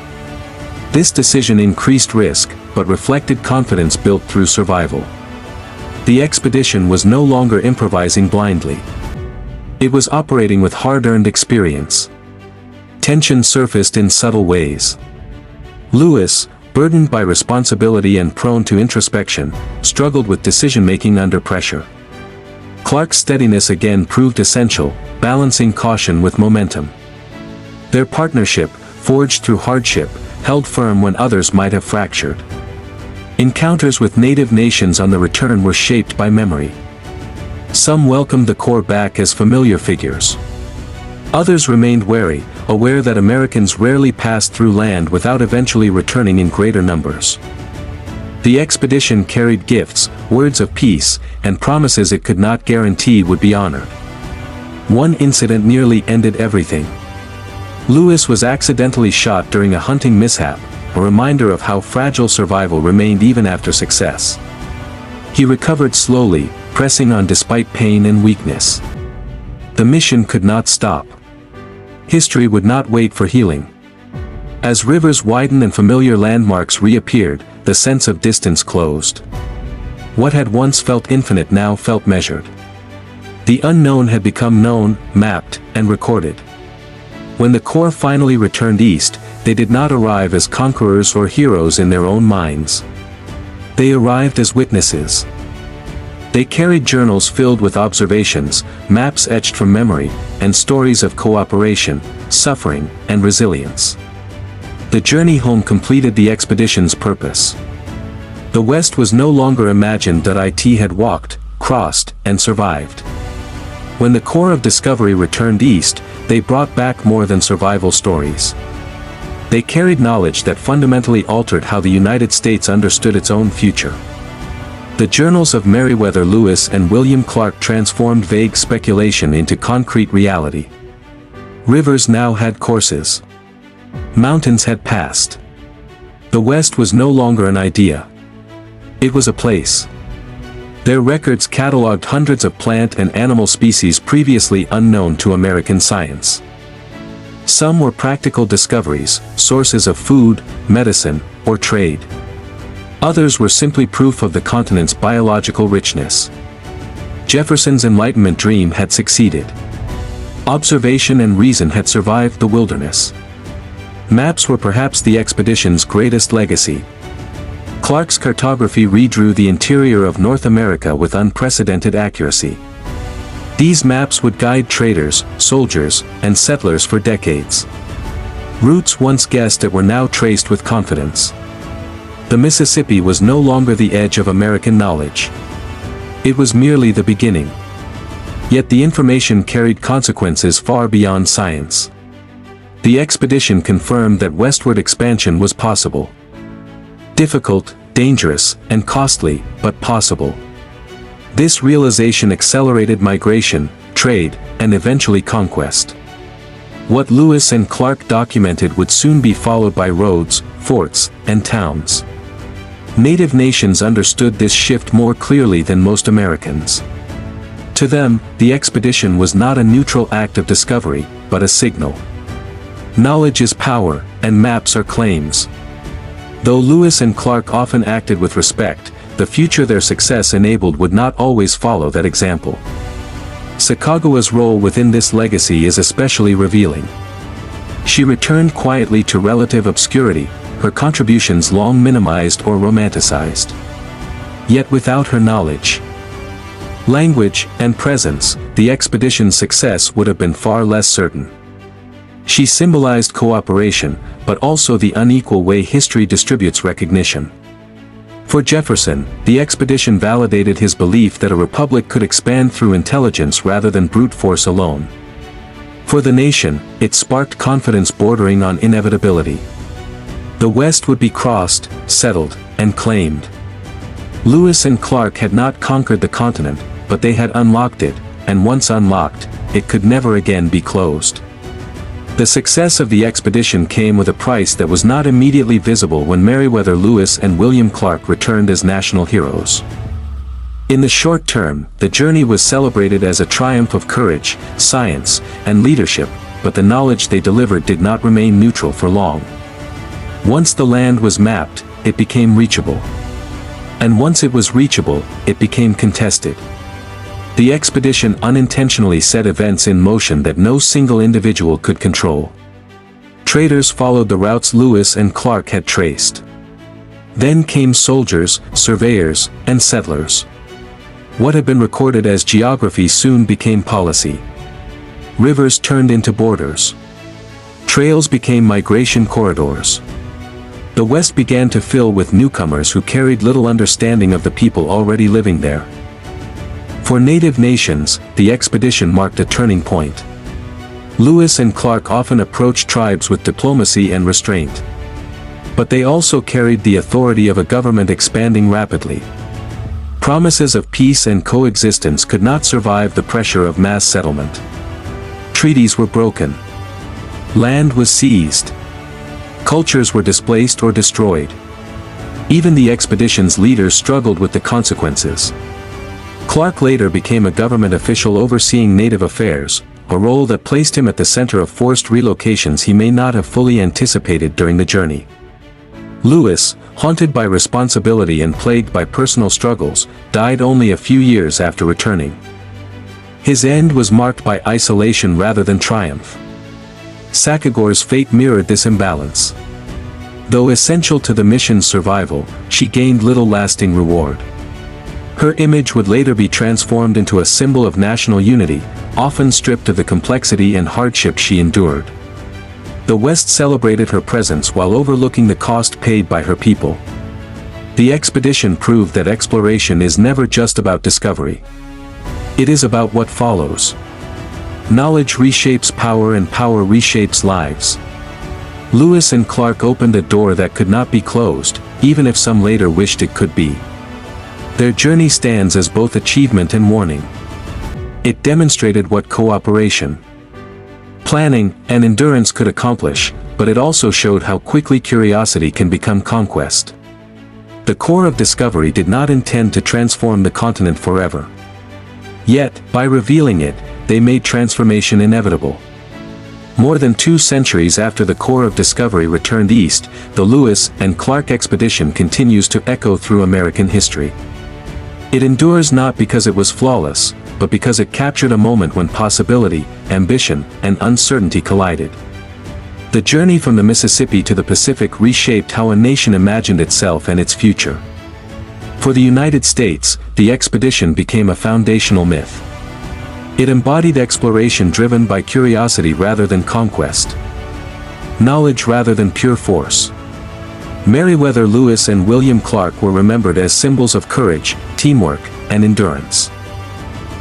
Speaker 1: This decision increased risk, but reflected confidence built through survival. The expedition was no longer improvising blindly. It was operating with hard-earned experience. Tension surfaced in subtle ways. Lewis, burdened by responsibility and prone to introspection, struggled with decision-making under pressure. Clark's steadiness again proved essential, balancing caution with momentum. Their partnership, forged through hardship, held firm when others might have fractured. Encounters with native nations on the return were shaped by memory. Some welcomed the Corps back as familiar figures. Others remained wary, aware that Americans rarely passed through land without eventually returning in greater numbers. The expedition carried gifts, words of peace, and promises it could not guarantee would be honored. One incident nearly ended everything. Lewis was accidentally shot during a hunting mishap, a reminder of how fragile survival remained even after success. He recovered slowly, pressing on despite pain and weakness. The mission could not stop. History would not wait for healing. As rivers widened and familiar landmarks reappeared, the sense of distance closed. What had once felt infinite now felt measured. The unknown had become known, mapped, and recorded. When the Corps finally returned east, they did not arrive as conquerors or heroes in their own minds. They arrived as witnesses. They carried journals filled with observations, maps etched from memory, and stories of cooperation, suffering, and resilience. The journey home completed the expedition's purpose. The West was no longer imagined that it had walked, crossed, and survived. When the Corps of Discovery returned east, they brought back more than survival stories. They carried knowledge that fundamentally altered how the United States understood its own future. The journals of Meriwether Lewis and William Clark transformed vague speculation into concrete reality. Rivers now had courses. Mountains had passed. The West was no longer an idea. It was a place. Their records cataloged hundreds of plant and animal species previously unknown to American science. Some were practical discoveries, sources of food, medicine, or trade. Others were simply proof of the continent's biological richness. Jefferson's Enlightenment dream had succeeded. Observation and reason had survived the wilderness. Maps were perhaps the expedition's greatest legacy. Clark's cartography redrew the interior of North America with unprecedented accuracy. These maps would guide traders, soldiers, and settlers for decades. Routes once guessed at were now traced with confidence. The Mississippi was no longer the edge of American knowledge. It was merely the beginning. Yet the information carried consequences far beyond science. The expedition confirmed that westward expansion was possible. Difficult, dangerous, and costly, but possible. This realization accelerated migration, trade, and eventually conquest. What Lewis and Clark documented would soon be followed by roads, forts, and towns. Native nations understood this shift more clearly than most Americans. To them, the expedition was not a neutral act of discovery, but a signal. Knowledge is power, and maps are claims. Though Lewis and Clark often acted with respect, the future their success enabled would not always follow that example. Sacagawa's role within this legacy is especially revealing. She returned quietly to relative obscurity, her contributions long minimized or romanticized. Yet without her knowledge, language, and presence, the expedition's success would have been far less certain. She symbolized cooperation, but also the unequal way history distributes recognition. For Jefferson, the expedition validated his belief that a republic could expand through intelligence rather than brute force alone. For the nation, it sparked confidence bordering on inevitability. The West would be crossed, settled, and claimed. Lewis and Clark had not conquered the continent, but they had unlocked it, and once unlocked, it could never again be closed. The success of the expedition came with a price that was not immediately visible when Meriwether Lewis and William Clark returned as national heroes. In the short term, the journey was celebrated as a triumph of courage, science, and leadership, but the knowledge they delivered did not remain neutral for long. Once the land was mapped, it became reachable. And once it was reachable, it became contested. The expedition unintentionally set events in motion that no single individual could control. Traders followed the routes Lewis and Clark had traced. Then came soldiers, surveyors, and settlers. What had been recorded as geography soon became policy. Rivers turned into borders. Trails became migration corridors. The West began to fill with newcomers who carried little understanding of the people already living there. For native nations, the expedition marked a turning point. Lewis and Clark often approached tribes with diplomacy and restraint. But they also carried the authority of a government expanding rapidly. Promises of peace and coexistence could not survive the pressure of mass settlement. Treaties were broken. Land was seized. Cultures were displaced or destroyed. Even the expedition's leaders struggled with the consequences. Clark later became a government official overseeing native affairs, a role that placed him at the center of forced relocations he may not have fully anticipated during the journey. Lewis, haunted by responsibility and plagued by personal struggles, died only a few years after returning. His end was marked by isolation rather than triumph. Sacagaw's fate mirrored this imbalance. Though essential to the mission's survival, she gained little lasting reward. Her image would later be transformed into a symbol of national unity, often stripped of the complexity and hardship she endured. The West celebrated her presence while overlooking the cost paid by her people. The expedition proved that exploration is never just about discovery. It is about what follows. Knowledge reshapes power and power reshapes lives. Lewis and Clark opened a door that could not be closed, even if some later wished it could be. Their journey stands as both achievement and warning. It demonstrated what cooperation, planning, and endurance could accomplish, but it also showed how quickly curiosity can become conquest. The Corps of Discovery did not intend to transform the continent forever. Yet, by revealing it, they made transformation inevitable. More than 2 centuries after the Corps of Discovery returned east, the Lewis and Clark expedition continues to echo through American history. It endures not because it was flawless, but because it captured a moment when possibility, ambition, and uncertainty collided. The journey from the Mississippi to the Pacific reshaped how a nation imagined itself and its future. For the United States, the expedition became a foundational myth. It embodied exploration driven by curiosity rather than conquest. Knowledge rather than pure force. Meriwether Lewis and William Clark were remembered as symbols of courage, teamwork, and endurance.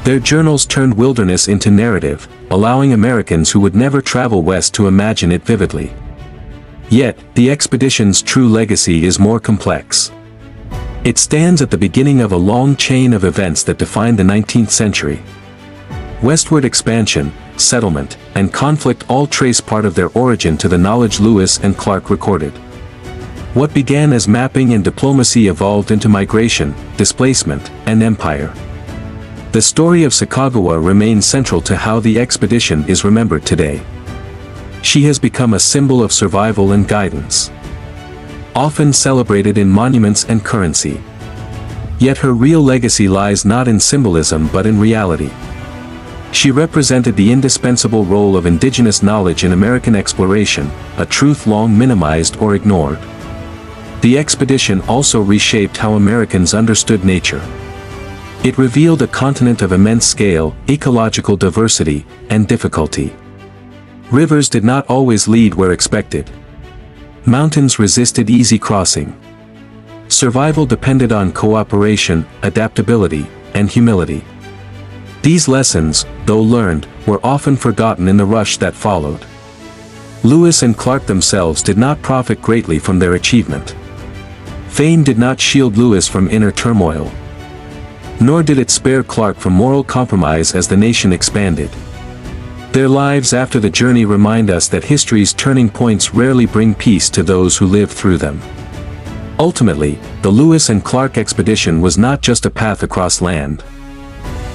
Speaker 1: Their journals turned wilderness into narrative, allowing Americans who would never travel west to imagine it vividly. Yet, the expedition's true legacy is more complex. It stands at the beginning of a long chain of events that defined the 19th century. Westward expansion, settlement, and conflict all trace part of their origin to the knowledge Lewis and Clark recorded. What began as mapping and diplomacy evolved into migration, displacement, and empire. The story of Sacagawea remains central to how the expedition is remembered today. She has become a symbol of survival and guidance, often celebrated in monuments and currency. Yet her real legacy lies not in symbolism but in reality. She represented the indispensable role of indigenous knowledge in American exploration, a truth long minimized or ignored. The expedition also reshaped how Americans understood nature. It revealed a continent of immense scale, ecological diversity, and difficulty. Rivers did not always lead where expected. Mountains resisted easy crossing. Survival depended on cooperation, adaptability, and humility. These lessons, though learned, were often forgotten in the rush that followed. Lewis and Clark themselves did not profit greatly from their achievement. Fame did not shield Lewis from inner turmoil. Nor did it spare Clark from moral compromise as the nation expanded. Their lives after the journey remind us that history's turning points rarely bring peace to those who live through them. Ultimately, the Lewis and Clark expedition was not just a path across land.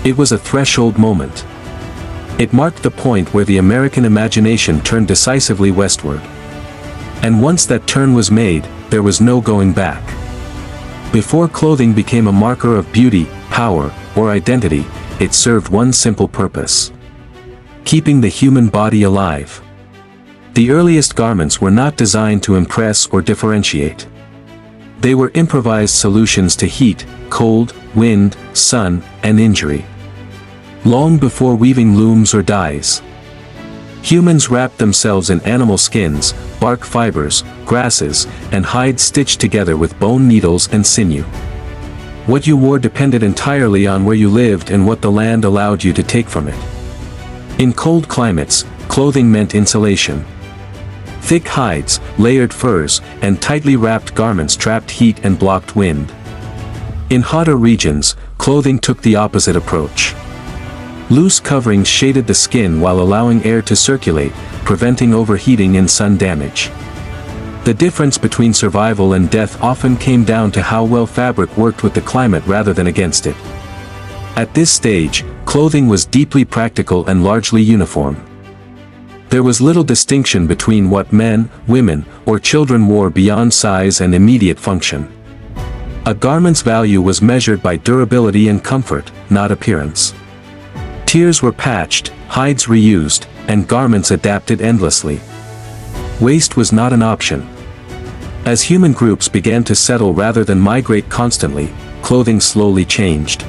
Speaker 1: It was a threshold moment. It marked the point where the American imagination turned decisively westward. And once that turn was made, there was no going back. Before clothing became a marker of beauty, power, or identity, it served one simple purpose: keeping the human body alive. The earliest garments were not designed to impress or differentiate. They were improvised solutions to heat, cold, wind, sun, and injury. Long before weaving looms or dyes, humans wrapped themselves in animal skins, bark fibers, grasses, and hides stitched together with bone needles and sinew. What you wore depended entirely on where you lived and what the land allowed you to take from it. In cold climates, clothing meant insulation. Thick hides, layered furs, and tightly wrapped garments trapped heat and blocked wind. In hotter regions, clothing took the opposite approach. Loose coverings shaded the skin while allowing air to circulate, preventing overheating and sun damage. The difference between survival and death often came down to how well fabric worked with the climate rather than against it. At this stage, clothing was deeply practical and largely uniform. There was little distinction between what men, women, or children wore beyond size and immediate function. A garment's value was measured by durability and comfort, not appearance. Tiers were patched, hides reused, and garments adapted endlessly. Waste was not an option. As human groups began to settle rather than migrate constantly, clothing slowly changed.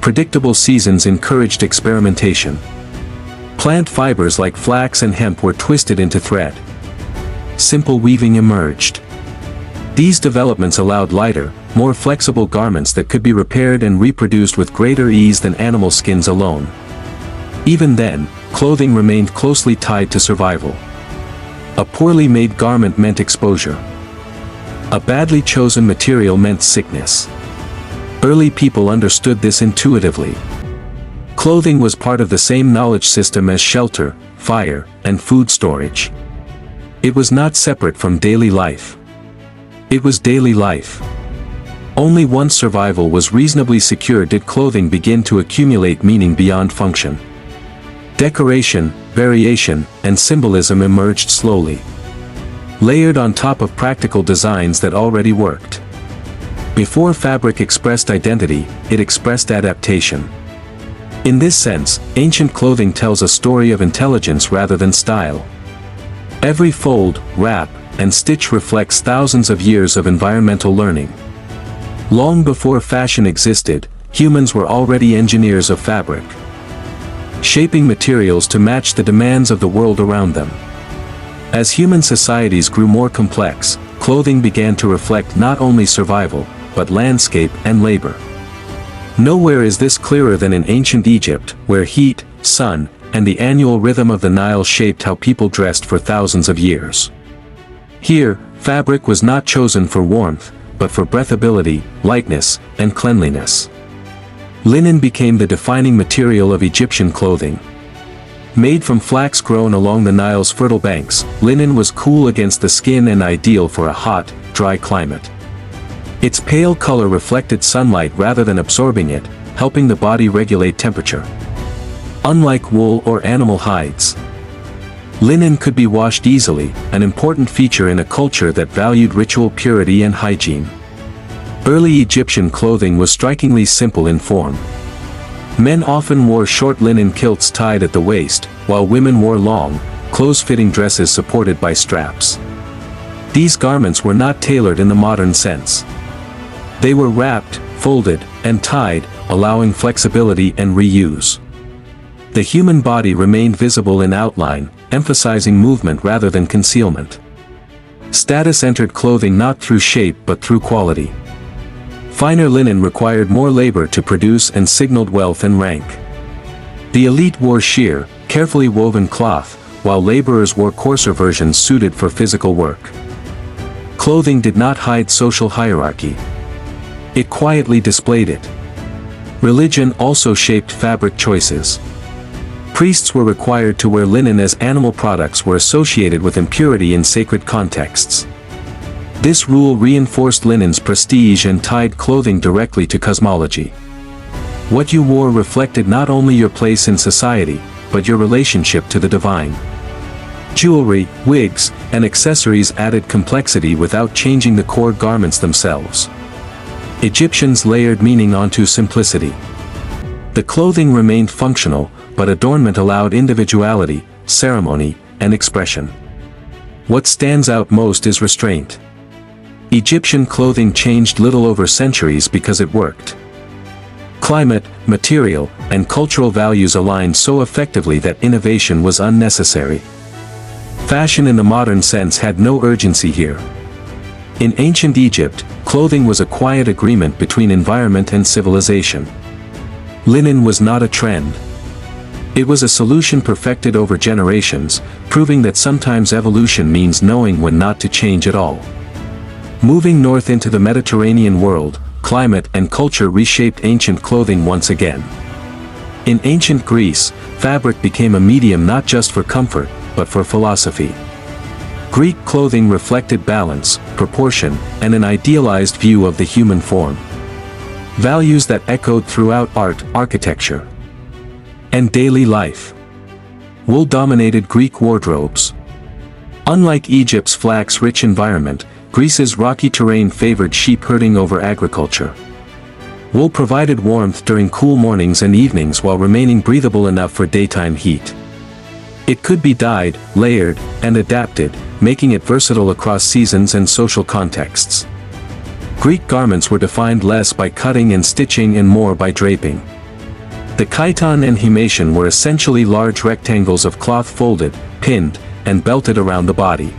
Speaker 1: Predictable seasons encouraged experimentation. Plant fibers like flax and hemp were twisted into thread. Simple weaving emerged. These developments allowed lighter, more flexible garments that could be repaired and reproduced with greater ease than animal skins alone. Even then, clothing remained closely tied to survival. A poorly made garment meant exposure. A badly chosen material meant sickness. Early people understood this intuitively. Clothing was part of the same knowledge system as shelter, fire, and food storage. It was not separate from daily life. It was daily life. Only once survival was reasonably secure did clothing begin to accumulate meaning beyond function. Decoration, variation, and symbolism emerged slowly, layered on top of practical designs that already worked. Before fabric expressed identity, it expressed adaptation. In this sense, ancient clothing tells a story of intelligence rather than style. Every fold, wrap, and stitch reflects thousands of years of environmental learning. Long before fashion existed, humans were already engineers of fabric, shaping materials to match the demands of the world around them. As human societies grew more complex, clothing began to reflect not only survival, but landscape and labor. Nowhere is this clearer than in ancient Egypt, where heat, sun, and the annual rhythm of the Nile shaped how people dressed for thousands of years. Here, fabric was not chosen for warmth, but for breathability, lightness, and cleanliness. Linen became the defining material of Egyptian clothing. Made from flax grown along the Nile's fertile banks, linen was cool against the skin and ideal for a hot, dry climate. Its pale color reflected sunlight rather than absorbing it, helping the body regulate temperature. Unlike wool or animal hides, linen could be washed easily, an important feature in a culture that valued ritual purity and hygiene. Early Egyptian clothing was strikingly simple in form. Men often wore short linen kilts tied at the waist, while women wore long, close-fitting dresses supported by straps. These garments were not tailored in the modern sense. They were wrapped, folded, and tied, allowing flexibility and reuse. The human body remained visible in outline, emphasizing movement rather than concealment. Status entered clothing not through shape but through quality. Finer linen required more labor to produce and signaled wealth and rank. The elite wore sheer, carefully woven cloth, while laborers wore coarser versions suited for physical work. Clothing did not hide social hierarchy. It quietly displayed it. Religion also shaped fabric choices. Priests were required to wear linen as animal products were associated with impurity in sacred contexts. This rule reinforced linen's prestige and tied clothing directly to cosmology. What you wore reflected not only your place in society, but your relationship to the divine. Jewelry, wigs, and accessories added complexity without changing the core garments themselves. Egyptians layered meaning onto simplicity. The clothing remained functional, but adornment allowed individuality, ceremony, and expression. What stands out most is restraint. Egyptian clothing changed little over centuries because it worked. Climate, material, and cultural values aligned so effectively that innovation was unnecessary. Fashion in the modern sense had no urgency here. In ancient Egypt, clothing was a quiet agreement between environment and civilization. Linen was not a trend. It was a solution perfected over generations, proving that sometimes evolution means knowing when not to change at all. Moving north into the Mediterranean world, climate and culture reshaped ancient clothing once again. In ancient Greece, fabric became a medium not just for comfort, but for philosophy. Greek clothing reflected balance, proportion, and an idealized view of the human form. Values that echoed throughout art, architecture, and daily life. Wool dominated Greek wardrobes. Unlike Egypt's flax-rich environment, Greece's rocky terrain favored sheep herding over agriculture. Wool provided warmth during cool mornings and evenings while remaining breathable enough for daytime heat. It could be dyed, layered, and adapted, making it versatile across seasons and social contexts. Greek garments were defined less by cutting and stitching and more by draping. The chiton and himation were essentially large rectangles of cloth folded, pinned, and belted around the body.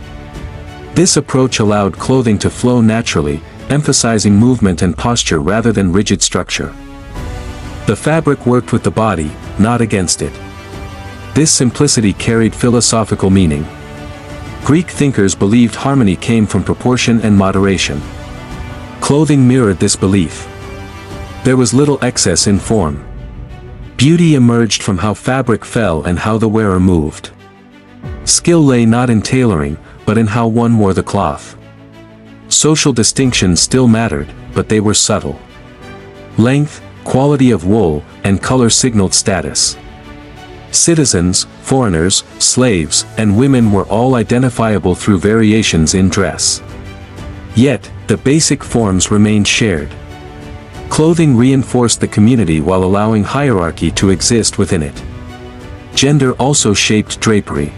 Speaker 1: This approach allowed clothing to flow naturally, emphasizing movement and posture rather than rigid structure. The fabric worked with the body, not against it. This simplicity carried philosophical meaning. Greek thinkers believed harmony came from proportion and moderation. Clothing mirrored this belief. There was little excess in form. Beauty emerged from how fabric fell and how the wearer moved. Skill lay not in tailoring, but in how one wore the cloth. Social distinctions still mattered, but they were subtle. Length, quality of wool, and color signaled status. Citizens, foreigners, slaves, and women were all identifiable through variations in dress. Yet, the basic forms remained shared. Clothing reinforced the community while allowing hierarchy to exist within it. Gender also shaped drapery.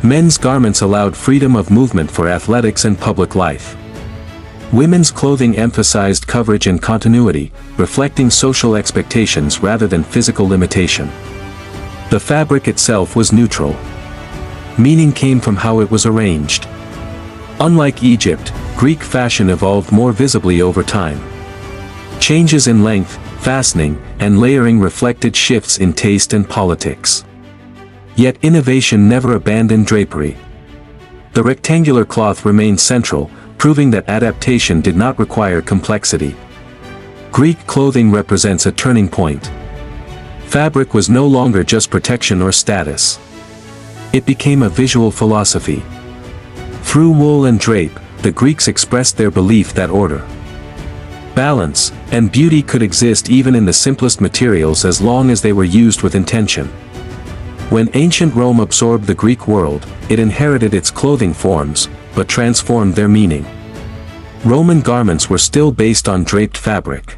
Speaker 1: Men's garments allowed freedom of movement for athletics and public life. Women's clothing emphasized coverage and continuity, reflecting social expectations rather than physical limitation. The fabric itself was neutral. Meaning came from how it was arranged. Unlike Egypt, Greek fashion evolved more visibly over time. Changes in length, fastening, and layering reflected shifts in taste and politics. Yet innovation never abandoned drapery. The rectangular cloth remained central, proving that adaptation did not require complexity. Greek clothing represents a turning point. Fabric was no longer just protection or status. It became a visual philosophy. Through wool and drape, the Greeks expressed their belief that order, balance, and beauty could exist even in the simplest materials as long as they were used with intention. When ancient Rome absorbed the Greek world, it inherited its clothing forms, but transformed their meaning. Roman garments were still based on draped fabric.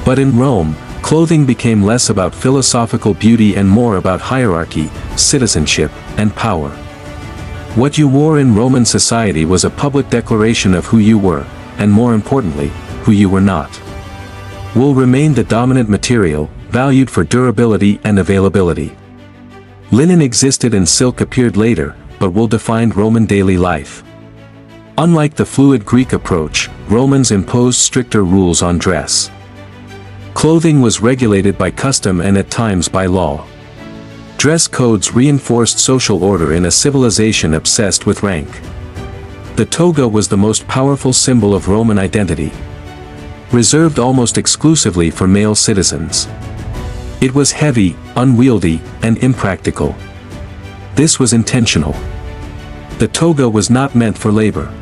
Speaker 1: But in Rome, clothing became less about philosophical beauty and more about hierarchy, citizenship, and power. What you wore in Roman society was a public declaration of who you were, and more importantly, who you were not. Wool remained the dominant material, valued for durability and availability. Linen existed and silk appeared later, but wool defined Roman daily life. Unlike the fluid Greek approach, Romans imposed stricter rules on dress. Clothing was regulated by custom and at times by law. Dress codes reinforced social order in a civilization obsessed with rank. The toga was the most powerful symbol of Roman identity, reserved almost exclusively for male citizens. It was heavy, unwieldy, and impractical. This was intentional. The toga was not meant for labor.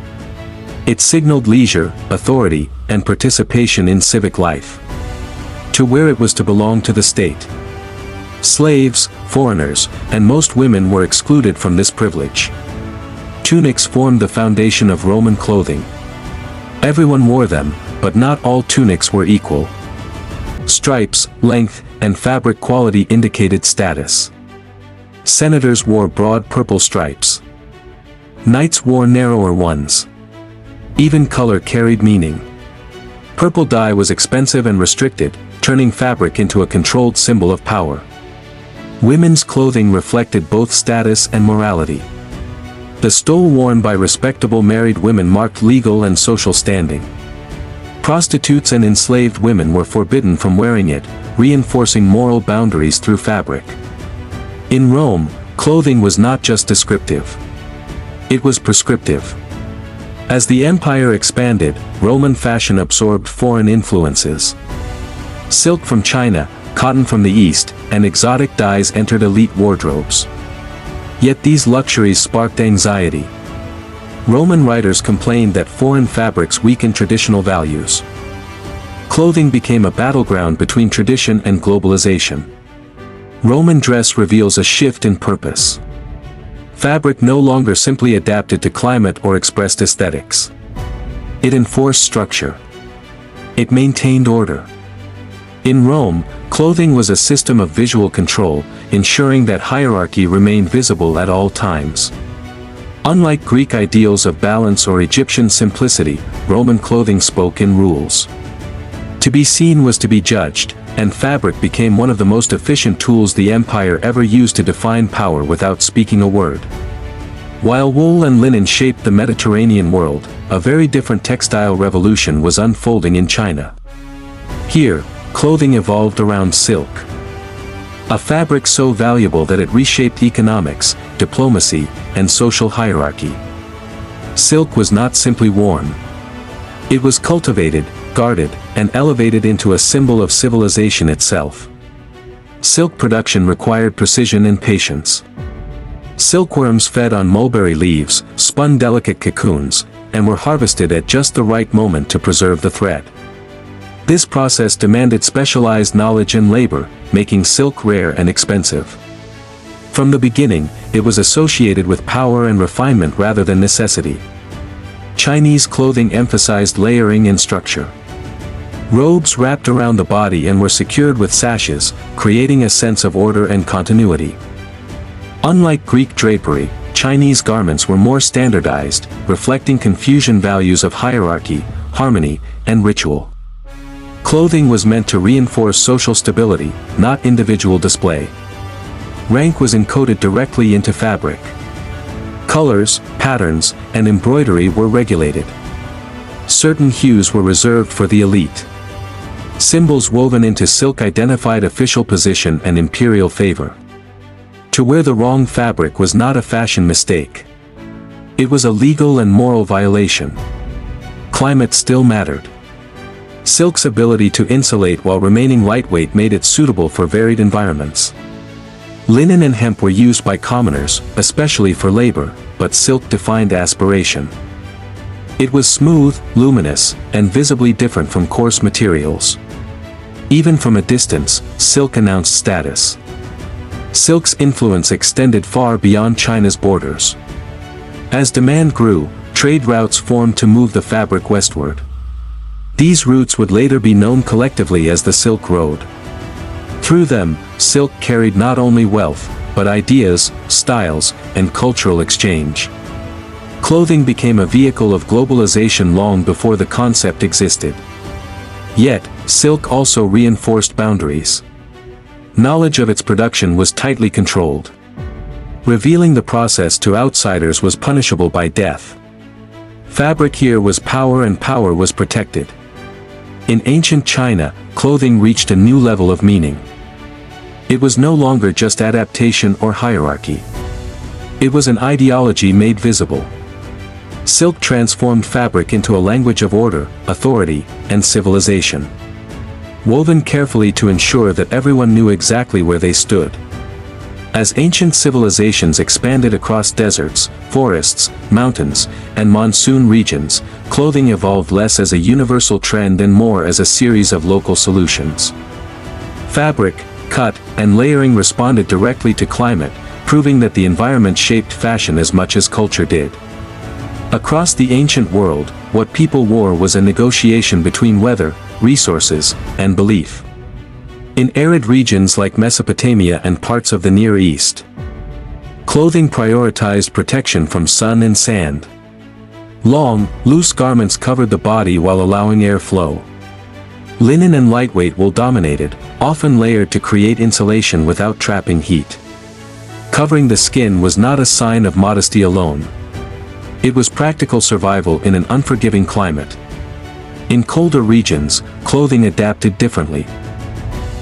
Speaker 1: It signaled leisure, authority, and participation in civic life. To wear it was to belong to the state. Slaves, foreigners, and most women were excluded from this privilege. Tunics formed the foundation of Roman clothing. Everyone wore them, but not all tunics were equal. Stripes, length, and fabric quality indicated status. Senators wore broad purple stripes. Knights wore narrower ones. Even color carried meaning. Purple dye was expensive and restricted, turning fabric into a controlled symbol of power. Women's clothing reflected both status and morality. The stole worn by respectable married women marked legal and social standing. Prostitutes and enslaved women were forbidden from wearing it, reinforcing moral boundaries through fabric. In Rome, clothing was not just descriptive. It was prescriptive. As the empire expanded, Roman fashion absorbed foreign influences. Silk from China, cotton from the East, and exotic dyes entered elite wardrobes. Yet these luxuries sparked anxiety. Roman writers complained that foreign fabrics weakened traditional values. Clothing became a battleground between tradition and globalization. Roman dress reveals a shift in purpose. Fabric no longer simply adapted to climate or expressed aesthetics. It enforced structure. It maintained order. In Rome, clothing was a system of visual control, ensuring that hierarchy remained visible at all times. Unlike Greek ideals of balance or Egyptian simplicity, Roman clothing spoke in rules. To be seen was to be judged, and fabric became one of the most efficient tools the empire ever used to define power without speaking a word. While wool and linen shaped the Mediterranean world, a very different textile revolution was unfolding in China. Here, clothing evolved around silk. A fabric so valuable that it reshaped economics, diplomacy, and social hierarchy. Silk was not simply worn. It was cultivated, guarded, and elevated into a symbol of civilization itself. Silk production required precision and patience. Silkworms fed on mulberry leaves, spun delicate cocoons, and were harvested at just the right moment to preserve the thread. This process demanded specialized knowledge and labor, making silk rare and expensive. From the beginning, it was associated with power and refinement rather than necessity. Chinese clothing emphasized layering and structure. Robes wrapped around the body and were secured with sashes, creating a sense of order and continuity. Unlike Greek drapery, Chinese garments were more standardized, reflecting Confucian values of hierarchy, harmony, and ritual. Clothing was meant to reinforce social stability, not individual display. Rank was encoded directly into fabric. Colors, patterns, and embroidery were regulated. Certain hues were reserved for the elite. Symbols woven into silk identified official position and imperial favor. To wear the wrong fabric was not a fashion mistake. It was a legal and moral violation. Climate still mattered. Silk's ability to insulate while remaining lightweight made it suitable for varied environments. Linen and hemp were used by commoners, especially for labor, but silk defined aspiration. It was smooth, luminous, and visibly different from coarse materials. Even from a distance, silk announced status. Silk's influence extended far beyond China's borders. As demand grew, trade routes formed to move the fabric westward. These routes would later be known collectively as the Silk Road. Through them, silk carried not only wealth, but ideas, styles, and cultural exchange. Clothing became a vehicle of globalization long before the concept existed. Yet, silk also reinforced boundaries. Knowledge of its production was tightly controlled. Revealing the process to outsiders was punishable by death. Fabric here was power, and power was protected. In ancient China, clothing reached a new level of meaning. It was no longer just adaptation or hierarchy. It was an ideology made visible. Silk transformed fabric into a language of order, authority, and civilization. Woven carefully to ensure that everyone knew exactly where they stood. As ancient civilizations expanded across deserts, forests, mountains, and monsoon regions, clothing evolved less as a universal trend and more as a series of local solutions. Fabric, cut, and layering responded directly to climate, proving that the environment shaped fashion as much as culture did. Across the ancient world, what people wore was a negotiation between weather, resources, and belief. In arid regions like Mesopotamia and parts of the Near East, clothing prioritized protection from sun and sand. Long, loose garments covered the body while allowing airflow. Linen and lightweight wool dominated, often layered to create insulation without trapping heat. Covering the skin was not a sign of modesty alone. It was practical survival in an unforgiving climate. In colder regions, clothing adapted differently.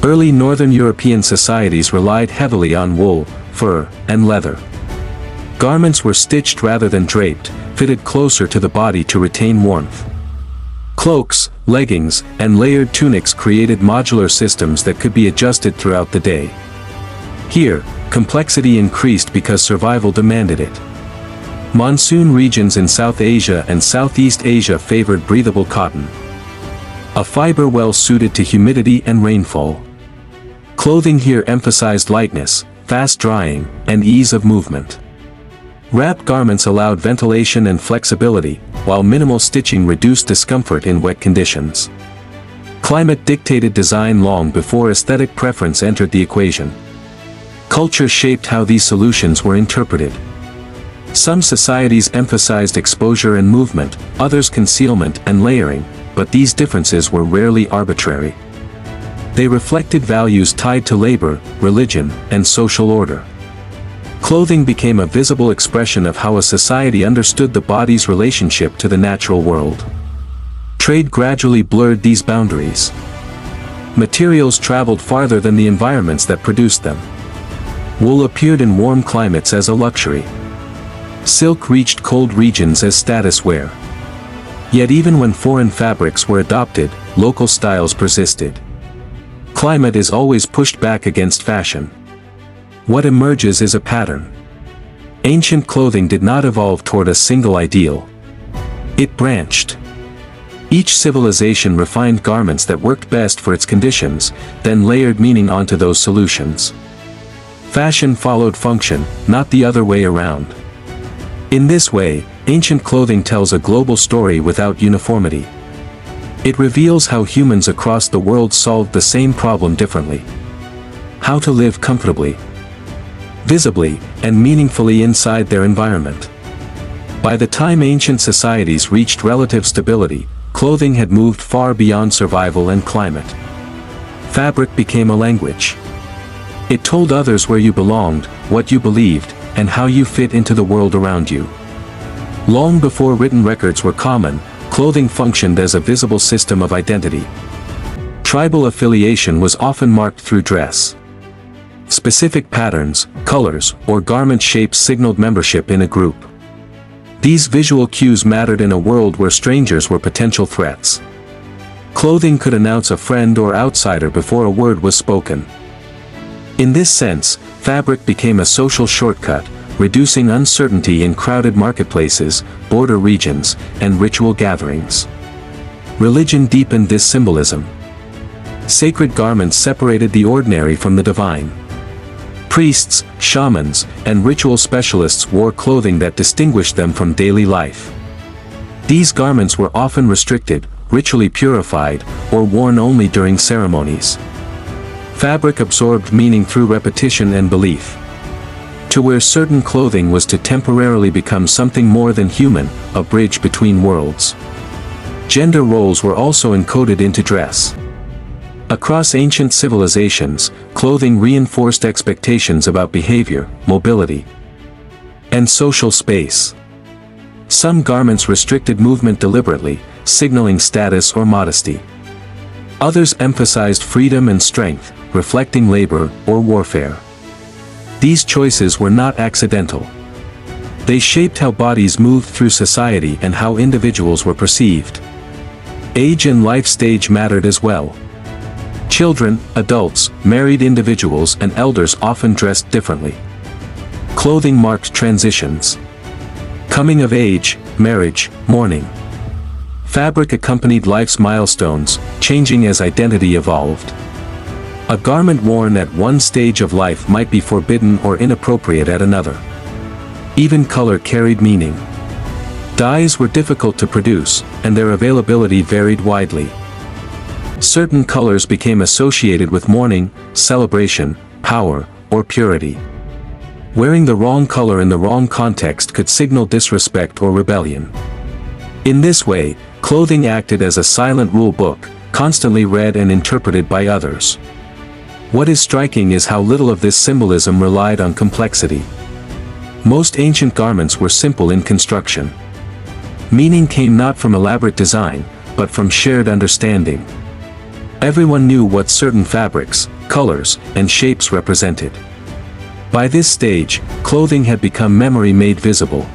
Speaker 1: Early Northern European societies relied heavily on wool, fur, and leather. Garments were stitched rather than draped, fitted closer to the body to retain warmth. Cloaks, leggings, and layered tunics created modular systems that could be adjusted throughout the day. Here, complexity increased because survival demanded it. Monsoon regions in South Asia and Southeast Asia favored breathable cotton, a fiber well suited to humidity and rainfall. Clothing here emphasized lightness, fast drying, and ease of movement. Wrap garments allowed ventilation and flexibility, while minimal stitching reduced discomfort in wet conditions. Climate dictated design long before aesthetic preference entered the equation. Culture shaped how these solutions were interpreted. Some societies emphasized exposure and movement, others concealment and layering, but these differences were rarely arbitrary. They reflected values tied to labor, religion, and social order. Clothing became a visible expression of how a society understood the body's relationship to the natural world. Trade gradually blurred these boundaries. Materials traveled farther than the environments that produced them. Wool appeared in warm climates as a luxury. Silk reached cold regions as status wear. Yet even when foreign fabrics were adopted, local styles persisted. Climate is always pushed back against fashion. What emerges is a pattern. Ancient clothing did not evolve toward a single ideal. It branched. Each civilization refined garments that worked best for its conditions, then layered meaning onto those solutions. Fashion followed function, not the other way around. In this way, ancient clothing tells a global story without uniformity. It reveals how humans across the world solved the same problem differently. How to live comfortably, visibly, and meaningfully inside their environment. By the time ancient societies reached relative stability, clothing had moved far beyond survival and climate. Fabric became a language. It told others where you belonged, what you believed, and how you fit into the world around you. Long before written records were common, clothing functioned as a visible system of identity. Tribal affiliation was often marked through dress. Specific patterns, colors, or garment shapes signaled membership in a group. These visual cues mattered in a world where strangers were potential threats. Clothing could announce a friend or outsider before a word was spoken. In this sense, fabric became a social shortcut, reducing uncertainty in crowded marketplaces, border regions, and ritual gatherings. Religion deepened this symbolism. Sacred garments separated the ordinary from the divine. Priests, shamans, and ritual specialists wore clothing that distinguished them from daily life. These garments were often restricted, ritually purified, or worn only during ceremonies. Fabric absorbed meaning through repetition and belief. To wear certain clothing was to temporarily become something more than human, a bridge between worlds. Gender roles were also encoded into dress. Across ancient civilizations, clothing reinforced expectations about behavior, mobility, and social space. Some garments restricted movement deliberately, signaling status or modesty. Others emphasized freedom and strength, reflecting labor or warfare. These choices were not accidental. They shaped how bodies moved through society and how individuals were perceived. Age and life stage mattered as well. Children, adults, married individuals and elders often dressed differently. Clothing marked transitions. Coming of age, marriage, mourning. Fabric accompanied life's milestones, changing as identity evolved. A garment worn at one stage of life might be forbidden or inappropriate at another. Even color carried meaning. Dyes were difficult to produce, and their availability varied widely. Certain colors became associated with mourning, celebration, power, or purity. Wearing the wrong color in the wrong context could signal disrespect or rebellion. In this way, clothing acted as a silent rule book, constantly read and interpreted by others. What is striking is how little of this symbolism relied on complexity. Most ancient garments were simple in construction. Meaning came not from elaborate design, but from shared understanding. Everyone knew what certain fabrics, colors, and shapes represented. By this stage, clothing had become memory made visible.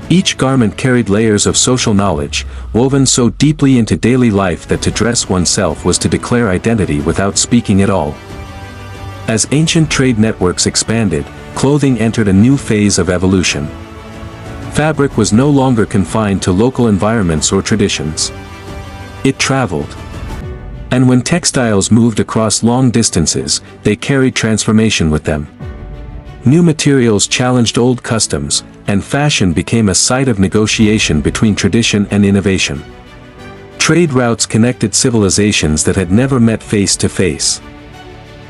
Speaker 1: Each garment carried layers of social knowledge, woven so deeply into daily life that to dress oneself was to declare identity without speaking at all. As ancient trade networks expanded, clothing entered a new phase of evolution. Fabric was no longer confined to local environments or traditions. It traveled. And when textiles moved across long distances, they carried transformation with them. New materials challenged old customs, and fashion became a site of negotiation between tradition and innovation. Trade routes connected civilizations that had never met face to face.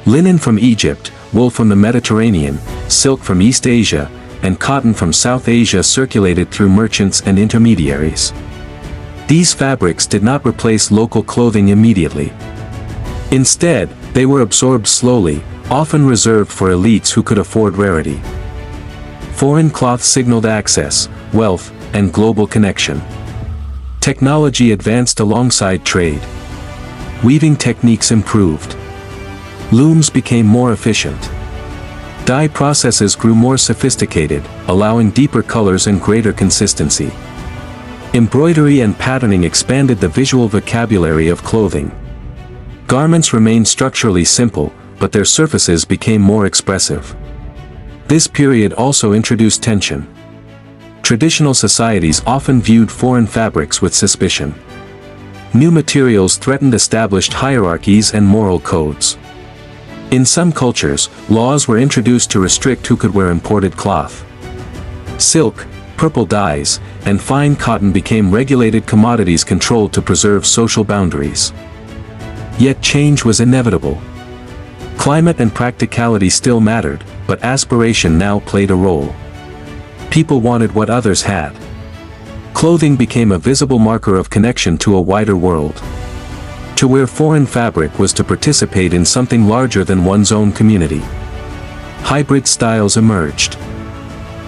Speaker 1: Linen from Egypt, wool from the Mediterranean, silk from East Asia, and cotton from South Asia circulated through merchants and intermediaries. These fabrics did not replace local clothing immediately. Instead, they were absorbed slowly, often reserved for elites who could afford rarity. Foreign cloth signaled access, wealth, and global connection. Technology advanced alongside trade. Weaving techniques improved. Looms became more efficient. Dye processes grew more sophisticated, allowing deeper colors and greater consistency. Embroidery and patterning expanded the visual vocabulary of clothing. Garments remained structurally simple, but their surfaces became more expressive. This period also introduced tension. Traditional societies often viewed foreign fabrics with suspicion. New materials threatened established hierarchies and moral codes. In some cultures, laws were introduced to restrict who could wear imported cloth. Silk, purple dyes, and fine cotton became regulated commodities controlled to preserve social boundaries. Yet change was inevitable. Climate and practicality still mattered, but aspiration now played a role. People wanted what others had. Clothing became a visible marker of connection to a wider world. To wear foreign fabric was to participate in something larger than one's own community. Hybrid styles emerged.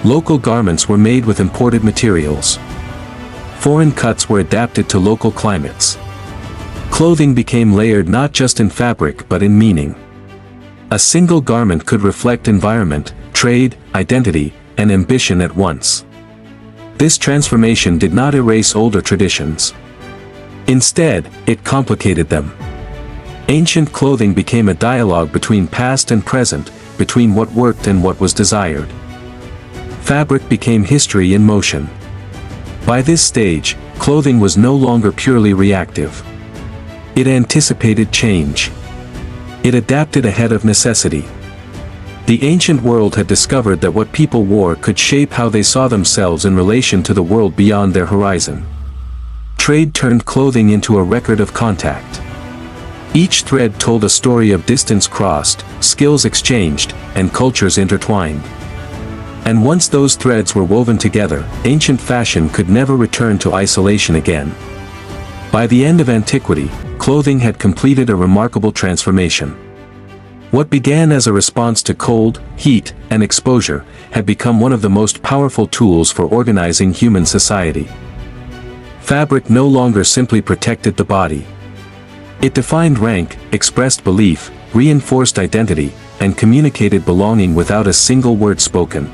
Speaker 1: Local garments were made with imported materials. Foreign cuts were adapted to local climates. Clothing became layered not just in fabric but in meaning. A single garment could reflect environment, trade, identity, and ambition at once. This transformation did not erase older traditions. Instead, it complicated them. Ancient clothing became a dialogue between past and present, between what worked and what was desired. Fabric became history in motion. By this stage, clothing was no longer purely reactive. It anticipated change. It adapted ahead of necessity. The ancient world had discovered that what people wore could shape how they saw themselves in relation to the world beyond their horizon. Trade turned clothing into a record of contact. Each thread told a story of distance crossed, skills exchanged, and cultures intertwined. And once those threads were woven together, ancient fashion could never return to isolation again. By the end of antiquity, clothing had completed a remarkable transformation. What began as a response to cold, heat, and exposure, had become one of the most powerful tools for organizing human society. Fabric no longer simply protected the body. It defined rank, expressed belief, reinforced identity, and communicated belonging without a single word spoken.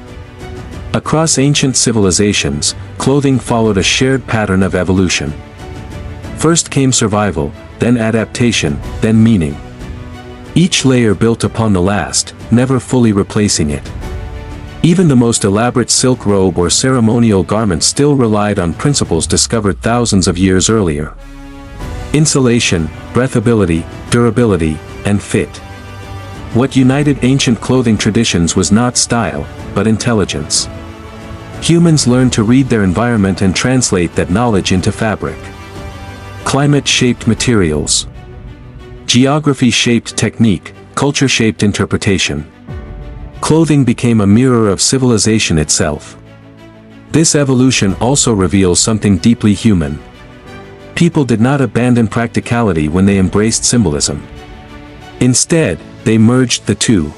Speaker 1: Across ancient civilizations, clothing followed a shared pattern of evolution. First came survival, then adaptation, then meaning. Each layer built upon the last, never fully replacing it. Even the most elaborate silk robe or ceremonial garment still relied on principles discovered thousands of years earlier. Insulation, breathability, durability, and fit. What united ancient clothing traditions was not style, but intelligence. Humans learned to read their environment and translate that knowledge into fabric. Climate shaped materials. Geography shaped technique, culture shaped interpretation. Clothing became a mirror of civilization itself. This evolution also reveals something deeply human. People did not abandon practicality when they embraced symbolism. Instead, they merged the two.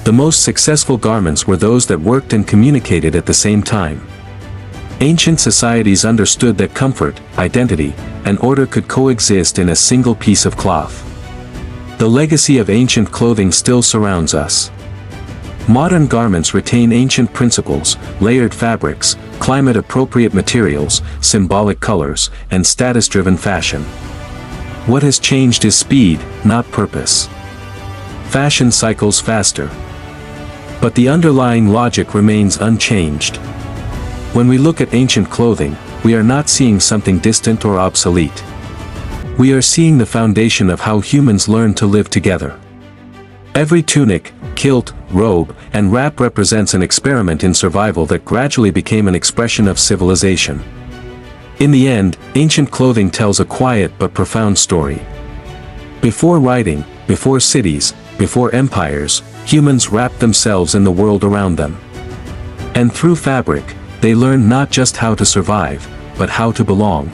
Speaker 1: The most successful garments were those that worked and communicated at the same time. Ancient societies understood that comfort, identity, and order could coexist in a single piece of cloth. The legacy of ancient clothing still surrounds us. Modern garments retain ancient principles, layered fabrics, climate-appropriate materials, symbolic colors, and status-driven fashion. What has changed is speed, not purpose. Fashion cycles faster. But the underlying logic remains unchanged. When we look at ancient clothing, we are not seeing something distant or obsolete. We are seeing the foundation of how humans learn to live together. Every tunic, kilt, robe, and wrap represents an experiment in survival that gradually became an expression of civilization. In the end, ancient clothing tells a quiet but profound story. Before writing, before cities, before empires, humans wrapped themselves in the world around them. And through fabric, they learned not just how to survive, but how to belong.